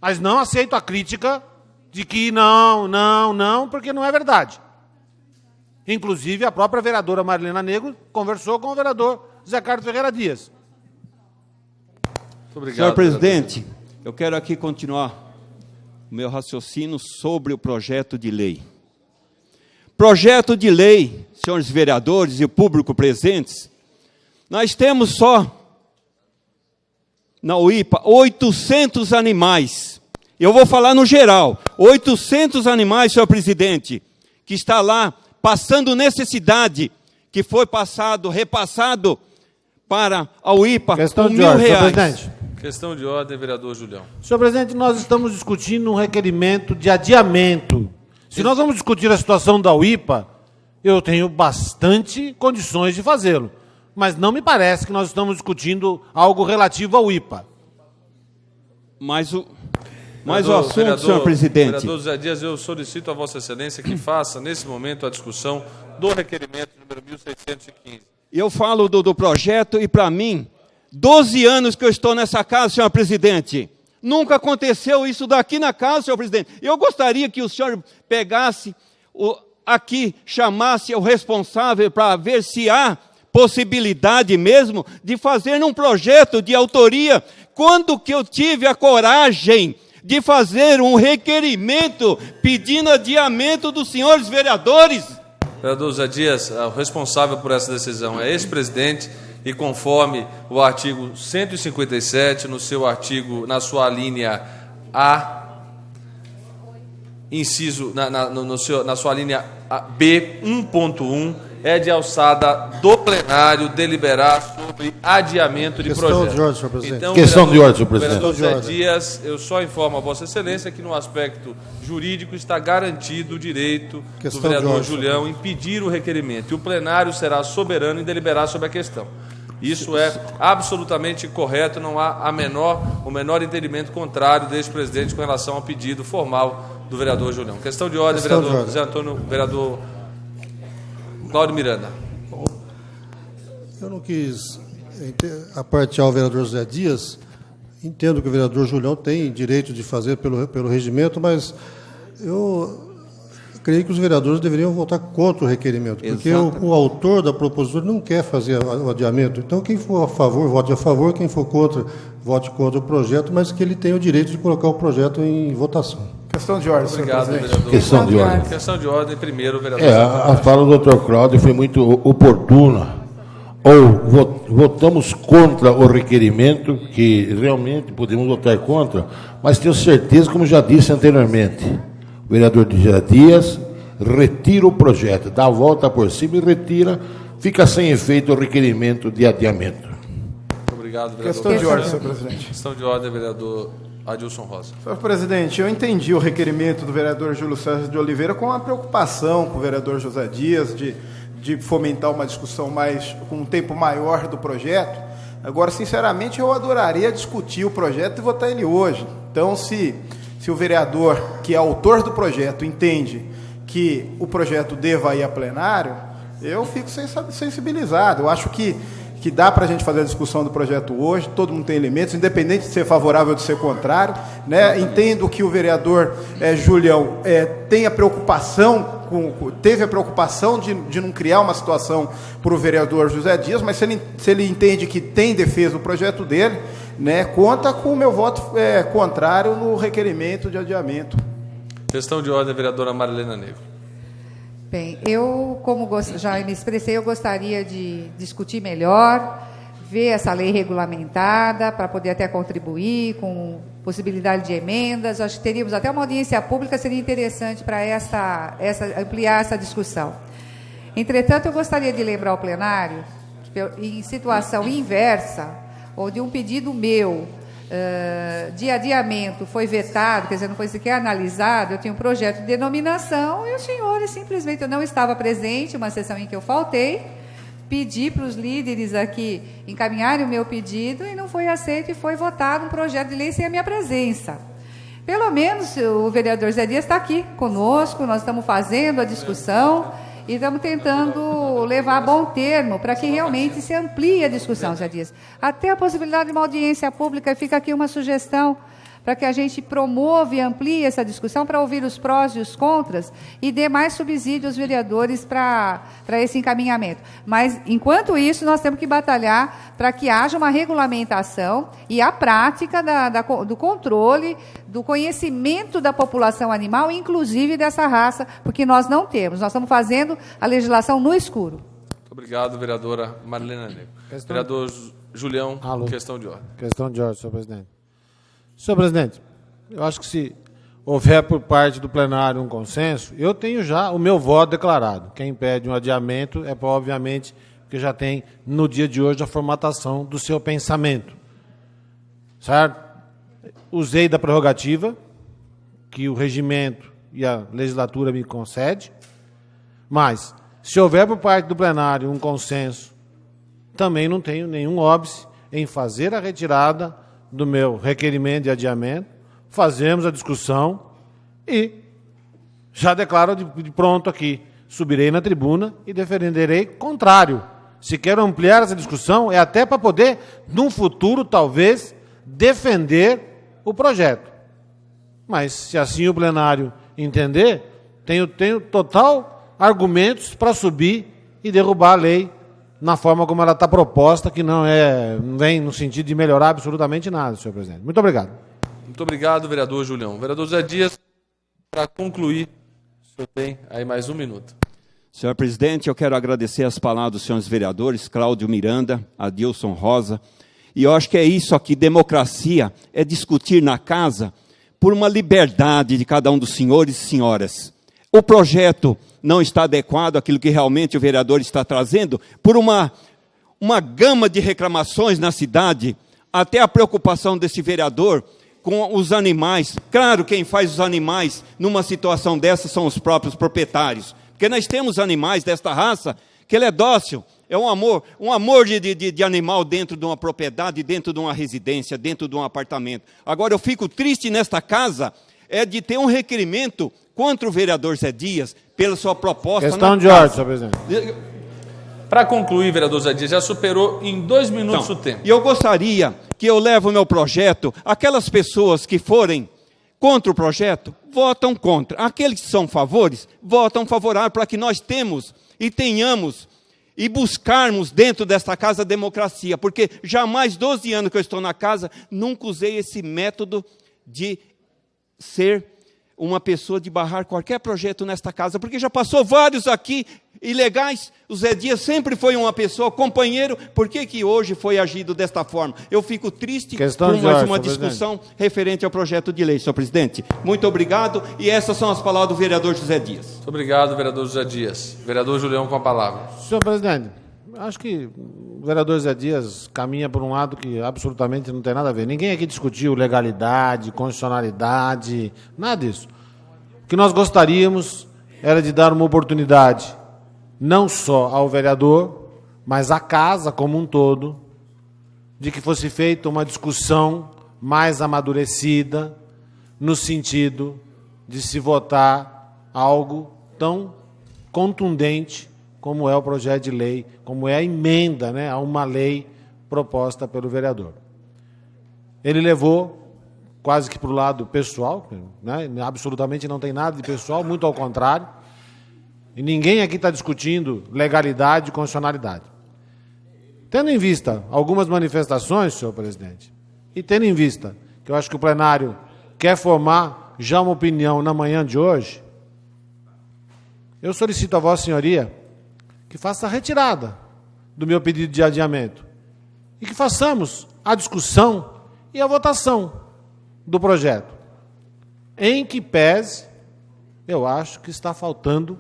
Mas não aceito a crítica de que não, porque não é verdade. Inclusive, a própria vereadora Marilena Negro conversou com o vereador Zé Carlos Ferreira Dias. Muito obrigado, senhor presidente, eu quero aqui continuar o meu raciocínio sobre o projeto de lei. Projeto de lei, senhores vereadores e o público presentes, nós temos só na UIPA 800 animais. Eu vou falar no geral, 800 animais, senhor presidente, que está lá passando necessidade, que foi repassado para a UIPA com R$ 1.000. Senhor presidente. Questão de ordem, vereador Julião. Senhor presidente, nós estamos discutindo um requerimento de adiamento. Se nós vamos discutir a situação da UIPA, eu tenho bastante condições de fazê-lo. Mas não me parece que nós estamos discutindo algo relativo ao UIPA. Mas o assunto, senhor presidente... Vereador José Dias, eu solicito a Vossa Excelência que faça, nesse momento, a discussão do requerimento número 1615. Eu falo do projeto e, para mim, 12 anos que eu estou nessa casa, senhor presidente, nunca aconteceu isso daqui na casa, senhor presidente. Eu gostaria que o senhor pegasse, aqui, chamasse o responsável para ver se há possibilidade mesmo de fazer um projeto de autoria. Quando que eu tive a coragem de fazer um requerimento pedindo adiamento dos senhores vereadores? Vereador José Dias, o responsável por essa decisão é ex-presidente e conforme o artigo 157, na sua linha A, inciso, na sua linha B, 1.1, é de alçada do plenário deliberar sobre adiamento de projeto. Questão de ordem, senhor presidente. Então, Questão de ordem, senhor presidente. vereador Zé Dias, eu só informo a Vossa Excelência que no aspecto jurídico está garantido o direito do vereador Julião em pedir o requerimento. E o plenário será soberano em deliberar sobre a questão. Isso é absolutamente correto, não há o menor entendimento contrário deste presidente com relação ao pedido formal do vereador Julião. Questão de ordem, vereador Zé Antônio, vereador Cláudio Miranda. Eu não quis apartear o vereador Zé Dias. Entendo que o vereador Julião tem direito de fazer pelo regimento, mas eu creio que os vereadores deveriam votar contra o requerimento, porque o autor da propositura não quer fazer o adiamento. Então, quem for a favor, vote a favor, quem for contra, vote contra o projeto, mas que ele tenha o direito de colocar o projeto em votação. Questão de ordem, Obrigado, senhor presidente. Questão de ordem. Questão de ordem, primeiro, vereador. A fala do Dr. Cláudio foi muito oportuna. Ou votamos contra o requerimento, que realmente podemos votar contra, mas tenho certeza, como já disse anteriormente, o vereador Zé Dias retira o projeto, dá a volta por cima e retira, fica sem efeito o requerimento de adiamento. Muito obrigado, vereador. Questão de ordem, senhor presidente. Questão de ordem, vereador Adilson Rosa. Senhor presidente, eu entendi o requerimento do vereador Júlio César de Oliveira com a preocupação com o vereador José Dias de fomentar uma discussão com um tempo maior do projeto. Agora, sinceramente, eu adoraria discutir o projeto e votar ele hoje. Então, se o vereador, que é autor do projeto, entende que o projeto deva ir a plenário, eu fico sensibilizado. Eu acho que dá para a gente fazer a discussão do projeto hoje, todo mundo tem elementos, independente de ser favorável ou de ser contrário, né? Entendo que o vereador Julião teve a preocupação de não criar uma situação para o vereador José Dias, mas se ele entende que tem defesa do projeto dele, né, conta com o meu voto contrário no requerimento de adiamento. Questão de ordem, vereadora Marilena Negro. Bem, eu, como já me expressei, eu gostaria de discutir melhor, ver essa lei regulamentada, para poder até contribuir com possibilidade de emendas. Acho que teríamos até uma audiência pública, seria interessante para ampliar essa discussão. Entretanto, eu gostaria de lembrar ao plenário, em situação inversa, onde um pedido meu de adiamento foi vetado, quer dizer, não foi sequer analisado, eu tinha um projeto de denominação e os senhores simplesmente, eu não estava presente, uma sessão em que eu faltei, pedi para os líderes aqui encaminharem o meu pedido e não foi aceito e foi votado um projeto de lei sem a minha presença. Pelo menos o vereador Zé Dias está aqui conosco, nós estamos fazendo a discussão e estamos tentando levar a bom termo para que realmente se amplie a discussão, Zé Dias. Até a possibilidade de uma audiência pública, fica aqui uma sugestão para que a gente promova e amplie essa discussão para ouvir os prós e os contras e dê mais subsídio aos vereadores para esse encaminhamento. Mas, enquanto isso, nós temos que batalhar para que haja uma regulamentação e a prática do controle, do conhecimento da população animal, inclusive dessa raça, porque nós não temos. Nós estamos fazendo a legislação no escuro. Muito obrigado, vereadora Marilena Negro. Vereador Julião, questão de ordem. Questão de ordem, senhor presidente. Senhor presidente, eu acho que se houver por parte do plenário um consenso, eu tenho já o meu voto declarado. Quem pede um adiamento é, obviamente, porque já tem, no dia de hoje, a formatação do seu pensamento. Certo? Usei da prerrogativa que o regimento e a legislatura me concede, mas, se houver por parte do plenário um consenso, também não tenho nenhum óbice em fazer a retirada do meu requerimento de adiamento, fazemos a discussão e já declaro de pronto aqui, subirei na tribuna e defenderei contrário. Se quero ampliar essa discussão, é até para poder, num futuro, talvez, defender o projeto. Mas, se assim o plenário entender, tenho total argumentos para subir e derrubar a lei na forma como ela está proposta, que não vem no sentido de melhorar absolutamente nada, senhor presidente. Muito obrigado. Muito obrigado, vereador Julião. Vereador Zé Dias, para concluir, o senhor tem aí mais um minuto. Senhor presidente, eu quero agradecer as palavras dos senhores vereadores, Cláudio Miranda, Adilson Rosa, e eu acho que é isso aqui, democracia, é discutir na casa por uma liberdade de cada um dos senhores e senhoras. o projeto não está adequado àquilo que realmente o vereador está trazendo, por uma gama de reclamações na cidade, até a preocupação desse vereador com os animais. Claro, quem faz os animais numa situação dessa são os próprios proprietários, porque nós temos animais desta raça que ele é dócil, é um amor de animal dentro de uma propriedade, dentro de uma residência, dentro de um apartamento. Agora, eu fico triste nesta casa, de ter um requerimento contra o vereador Zé Dias, pela sua proposta. Questão de ordem, senhor presidente. Para concluir, vereador Zé Dias, já superou em 2 minutos o tempo. E eu gostaria que eu leve o meu projeto, aquelas pessoas que forem contra o projeto, votam contra. Aqueles que são favores, votam favorável, para que nós tenhamos e buscarmos dentro desta casa a democracia, porque jamais 12 anos que eu estou na casa, nunca usei esse método de ser uma pessoa de barrar qualquer projeto nesta casa, porque já passou vários aqui ilegais. O Zé Dias sempre foi uma pessoa, companheiro. Por que hoje foi agido desta forma? Eu fico triste por mais uma discussão referente ao projeto de lei, senhor presidente. Muito obrigado, e essas são as palavras do vereador José Dias. Muito obrigado, vereador José Dias. Vereador Julião com a palavra. Senhor presidente, acho que o vereador Zé Dias caminha por um lado que absolutamente não tem nada a ver. Ninguém aqui discutiu legalidade, constitucionalidade, nada disso. O que nós gostaríamos era de dar uma oportunidade, não só ao vereador, mas à casa como um todo, de que fosse feita uma discussão mais amadurecida, no sentido de se votar algo tão contundente como é o projeto de lei, como é a emenda, né, a uma lei proposta pelo vereador. Ele levou quase que para o lado pessoal, né, absolutamente não tem nada de pessoal, muito ao contrário, e ninguém aqui está discutindo legalidade e constitucionalidade. Tendo em vista algumas manifestações, senhor presidente, e tendo em vista que eu acho que o plenário quer formar já uma opinião na manhã de hoje, eu solicito a vossa senhoria que faça a retirada do meu pedido de adiamento e que façamos a discussão e a votação do projeto, em que pese, eu acho que está faltando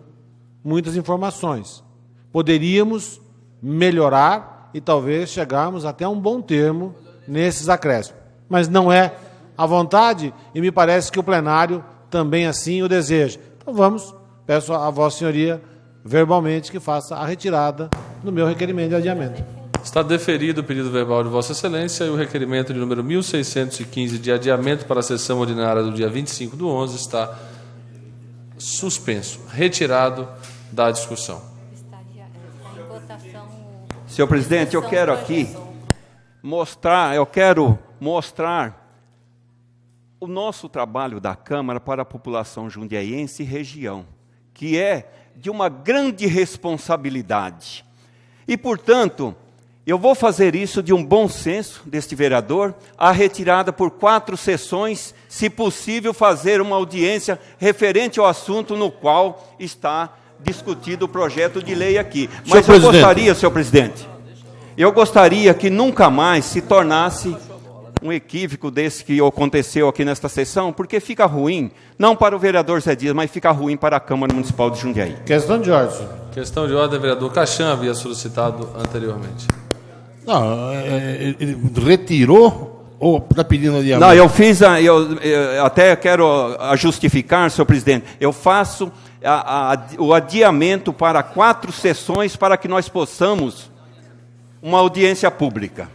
muitas informações. Poderíamos melhorar e talvez chegarmos até um bom termo nesses acréscimos. Mas não é a vontade e me parece que o plenário também assim o deseja. Então peço a vossa senhoria verbalmente que faça a retirada do meu requerimento de adiamento. Está deferido o pedido verbal de Vossa Excelência e o requerimento de número 1615 de adiamento para a sessão ordinária do dia 25/11 está suspenso, retirado da discussão. Senhor presidente, eu quero aqui mostrar o nosso trabalho da Câmara para a população jundiaiense e região, que é de uma grande responsabilidade. E, portanto, eu vou fazer isso de um bom senso deste vereador, a retirada por 4 sessões, se possível fazer uma audiência referente ao assunto no qual está discutido o projeto de lei aqui. Mas eu gostaria, senhor presidente, que nunca mais se tornasse um equívoco desse que aconteceu aqui nesta sessão, porque fica ruim, não para o vereador Zé Dias, mas fica ruim para a Câmara Municipal de Jundiaí. Questão de ordem. Questão de ordem, vereador Caxan havia solicitado anteriormente. Não, ele retirou ou está pedindo adiamento? Não, eu fiz, eu até quero justificar, senhor presidente, eu faço o adiamento para 4 sessões para que nós possamos uma audiência pública.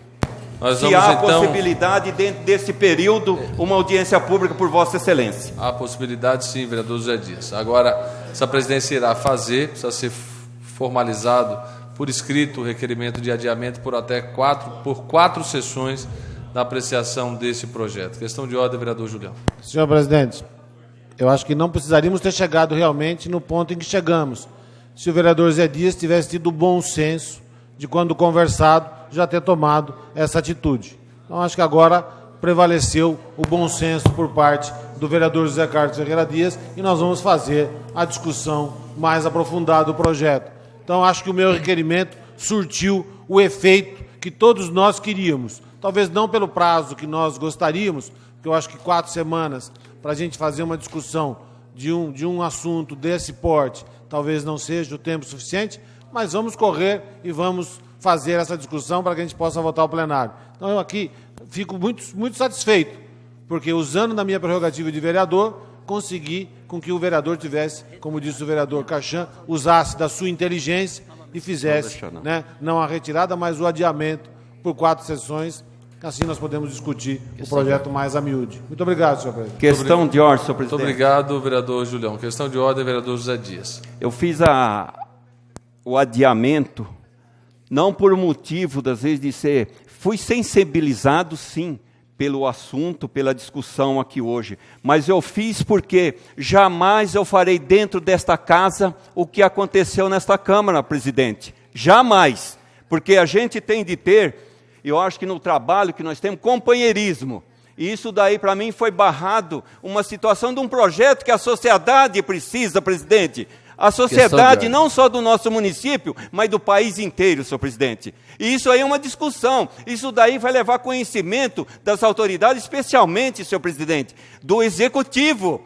Se há possibilidade, dentro desse período, uma audiência pública por Vossa Excelência. Há possibilidade, sim, vereador José Dias. Agora, essa presidência irá fazer, precisa ser formalizado por escrito o requerimento de adiamento por 4 sessões da apreciação desse projeto. Questão de ordem, vereador Julião. Senhor presidente, eu acho que não precisaríamos ter chegado realmente no ponto em que chegamos, se o vereador Zé Dias tivesse tido o bom senso de, quando conversado, já ter tomado essa atitude. Então, acho que agora prevaleceu o bom senso por parte do vereador José Carlos Ferreira Dias e nós vamos fazer a discussão mais aprofundada do projeto. Então, acho que o meu requerimento surtiu o efeito que todos nós queríamos. Talvez não pelo prazo que nós gostaríamos, porque eu acho que 4 semanas para a gente fazer uma discussão de um assunto desse porte, talvez não seja o tempo suficiente, mas vamos correr e vamos fazer essa discussão para que a gente possa votar ao plenário. Então, eu aqui fico muito satisfeito, porque, usando da minha prerrogativa de vereador, consegui com que o vereador tivesse, como disse o vereador Cachan, usasse da sua inteligência e fizesse, não a retirada, mas o adiamento por 4 sessões. Assim nós podemos discutir o projeto mais a miúde. Muito obrigado, senhor presidente. Questão de ordem, senhor presidente. Muito obrigado, vereador Julião. Questão de ordem, vereador José Dias. Eu fiz o adiamento, não por motivo, das vezes, de ser... Fui sensibilizado, sim, pelo assunto, pela discussão aqui hoje. Mas eu fiz porque jamais eu farei dentro desta casa o que aconteceu nesta Câmara, presidente. Jamais. Porque a gente tem de ter... Eu acho que no trabalho que nós temos, companheirismo. E isso daí, para mim, foi barrado uma situação de um projeto que a sociedade precisa, presidente. A sociedade, não só do nosso município, mas do país inteiro, senhor presidente. E isso aí é uma discussão. Isso daí vai levar conhecimento das autoridades, especialmente, senhor presidente, do executivo.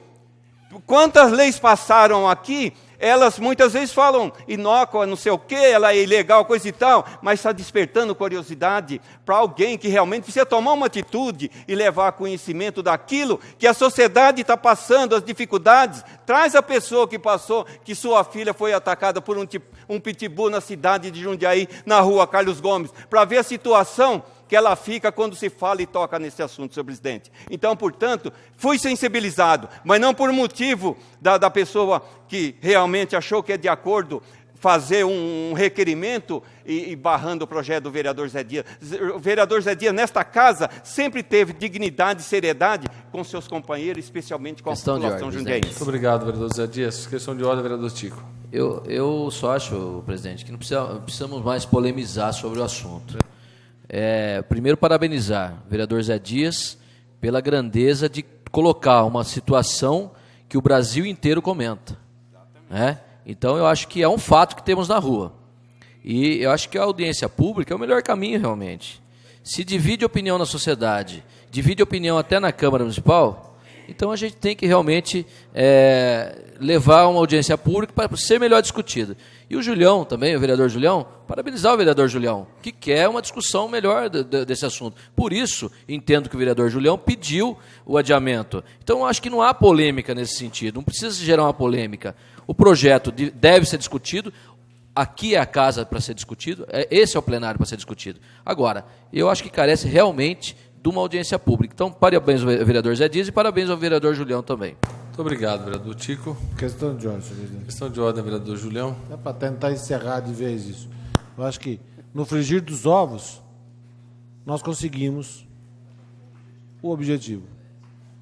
Quantas leis passaram aqui? Elas muitas vezes falam inócua, não sei o quê, ela é ilegal, coisa e tal, mas está despertando curiosidade para alguém que realmente precisa tomar uma atitude e levar conhecimento daquilo que a sociedade está passando, as dificuldades. Traz a pessoa que passou, que sua filha foi atacada por um pitbull na cidade de Jundiaí, na rua Carlos Gomes, para ver a situação que ela fica quando se fala e toca nesse assunto, senhor presidente. Então, portanto, fui sensibilizado, mas não por motivo da pessoa que realmente achou que é de acordo fazer um requerimento e barrando o projeto do vereador Zé Dias. O vereador Zé Dias, nesta casa, sempre teve dignidade e seriedade com seus companheiros, especialmente com a população jundiaense. Muito obrigado, vereador Zé Dias. Questão de ordem, vereador Tico. Eu só acho, presidente, que não precisamos mais polemizar sobre o assunto. Primeiro, parabenizar o vereador Zé Dias pela grandeza de colocar uma situação que o Brasil inteiro comenta. Então, eu acho que é um fato que temos na rua. E eu acho que a audiência pública é o melhor caminho, realmente. Se divide opinião na sociedade, divide opinião até na Câmara Municipal, então a gente tem que realmente levar uma audiência pública para ser melhor discutida. E o Julião também, o vereador Julião, parabenizar o vereador Julião, que quer uma discussão melhor desse assunto. Por isso, entendo que o vereador Julião pediu o adiamento. Então, eu acho que não há polêmica nesse sentido, não precisa se gerar uma polêmica. O projeto deve ser discutido, aqui é a casa para ser discutido, esse é o plenário para ser discutido. Agora, eu acho que carece realmente de uma audiência pública. Então, parabéns ao vereador Zé Dias e parabéns ao vereador Julião também. Muito obrigado, vereador Tico. Questão de ordem, senhor presidente. Questão de ordem, vereador Julião. É para tentar encerrar de vez isso. Eu acho que, no frigir dos ovos, nós conseguimos o objetivo.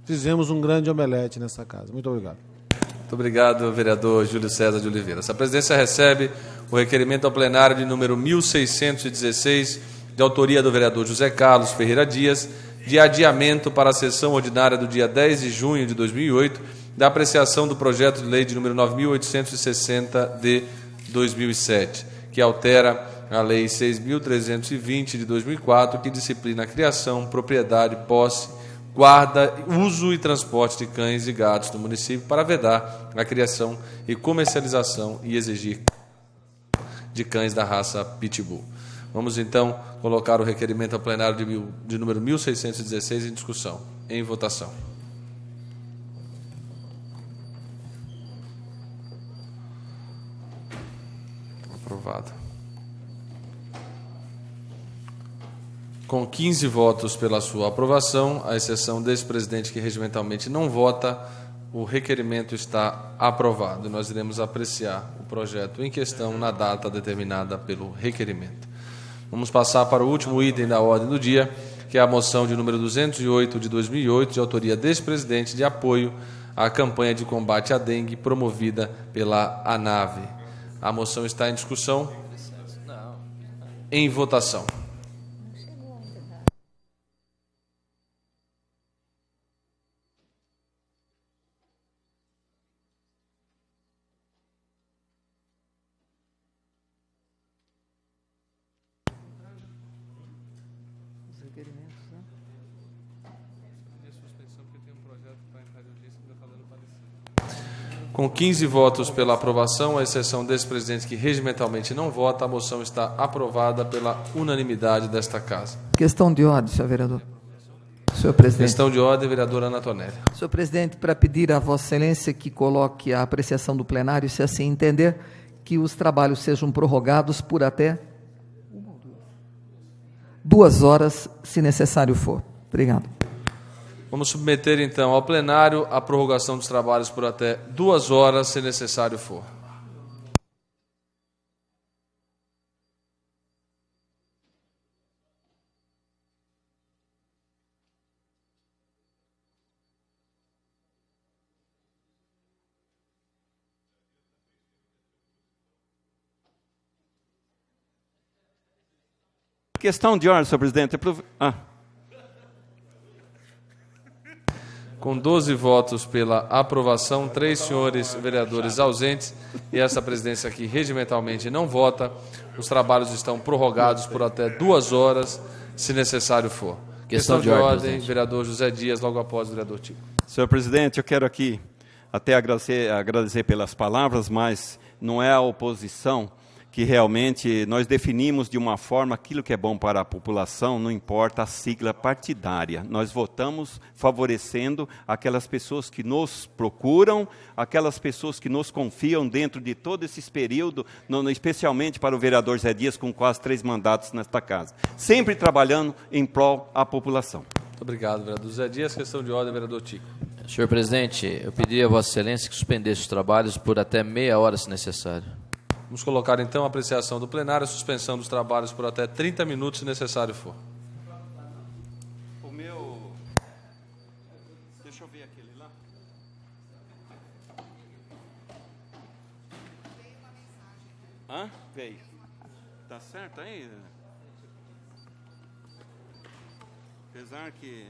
Fizemos um grande omelete nessa casa. Muito obrigado. Muito obrigado, vereador Júlio César de Oliveira. Essa presidência recebe o requerimento ao plenário de número 1616, de autoria do vereador José Carlos Ferreira Dias, de adiamento para a sessão ordinária do dia 10 de junho de 2008, da apreciação do projeto de lei de número 9.860 de 2007, que altera a lei 6.320 de 2004, que disciplina a criação, propriedade, posse, guarda, uso e transporte de cães e gatos no município para vedar a criação e comercialização e exigir de cães da raça Pitbull. Vamos, então, colocar o requerimento ao plenário de número 1616 em discussão. Em votação. Aprovado. Com 15 votos pela sua aprovação, à exceção desse presidente que regimentalmente não vota, o requerimento está aprovado. Nós iremos apreciar o projeto em questão na data determinada pelo requerimento. Vamos passar para o último item da ordem do dia, que é a moção de número 208 de 2008, de autoria desse presidente, de apoio à campanha de combate à dengue promovida pela ANAVE. A moção está em discussão. Em votação. Com 15 votos pela aprovação, à exceção desse presidente que regimentalmente não vota, a moção está aprovada pela unanimidade desta Casa. Questão de ordem, senhor vereador. Senhor presidente. Questão de ordem, vereadora Ana Tonelli. Senhor presidente, para pedir a Vossa Excelência que coloque a apreciação do plenário, se assim entender, que os trabalhos sejam prorrogados por até 2 horas, se necessário for. Obrigado. Vamos submeter, então, ao plenário a prorrogação dos trabalhos por até 2 horas, se necessário for. Questão de ordem, senhor presidente. Com 12 votos pela aprovação, 3 senhores vereadores ausentes e essa presidência aqui regimentalmente não vota, os trabalhos estão prorrogados por até 2 horas, se necessário for. Questão de ordem, vereador José Dias, logo após o vereador Tico. Senhor presidente, eu quero aqui até agradecer pelas palavras, mas não é a oposição que realmente nós definimos de uma forma aquilo que é bom para a população, não importa a sigla partidária. Nós votamos favorecendo aquelas pessoas que nos procuram, aquelas pessoas que nos confiam dentro de todo esse período, especialmente para o vereador Zé Dias, com quase 3 mandatos nesta casa. Sempre trabalhando em prol à população. Muito obrigado, vereador Zé Dias. Questão de ordem, vereador Tico. Senhor presidente, eu pediria a Vossa Excelência que suspendesse os trabalhos por até meia hora, se necessário. Vamos colocar, então, a apreciação do plenário, a suspensão dos trabalhos por até 30 minutos, se necessário for. O meu... Deixa eu ver aquele lá. Hã? Veio. Tá certo aí? Apesar que...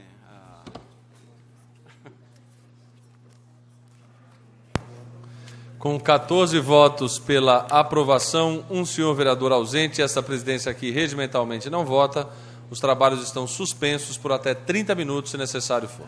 Com 14 votos pela aprovação, 1 senhor vereador ausente, essa presidência aqui regimentalmente não vota, os trabalhos estão suspensos por até 30 minutos, se necessário for.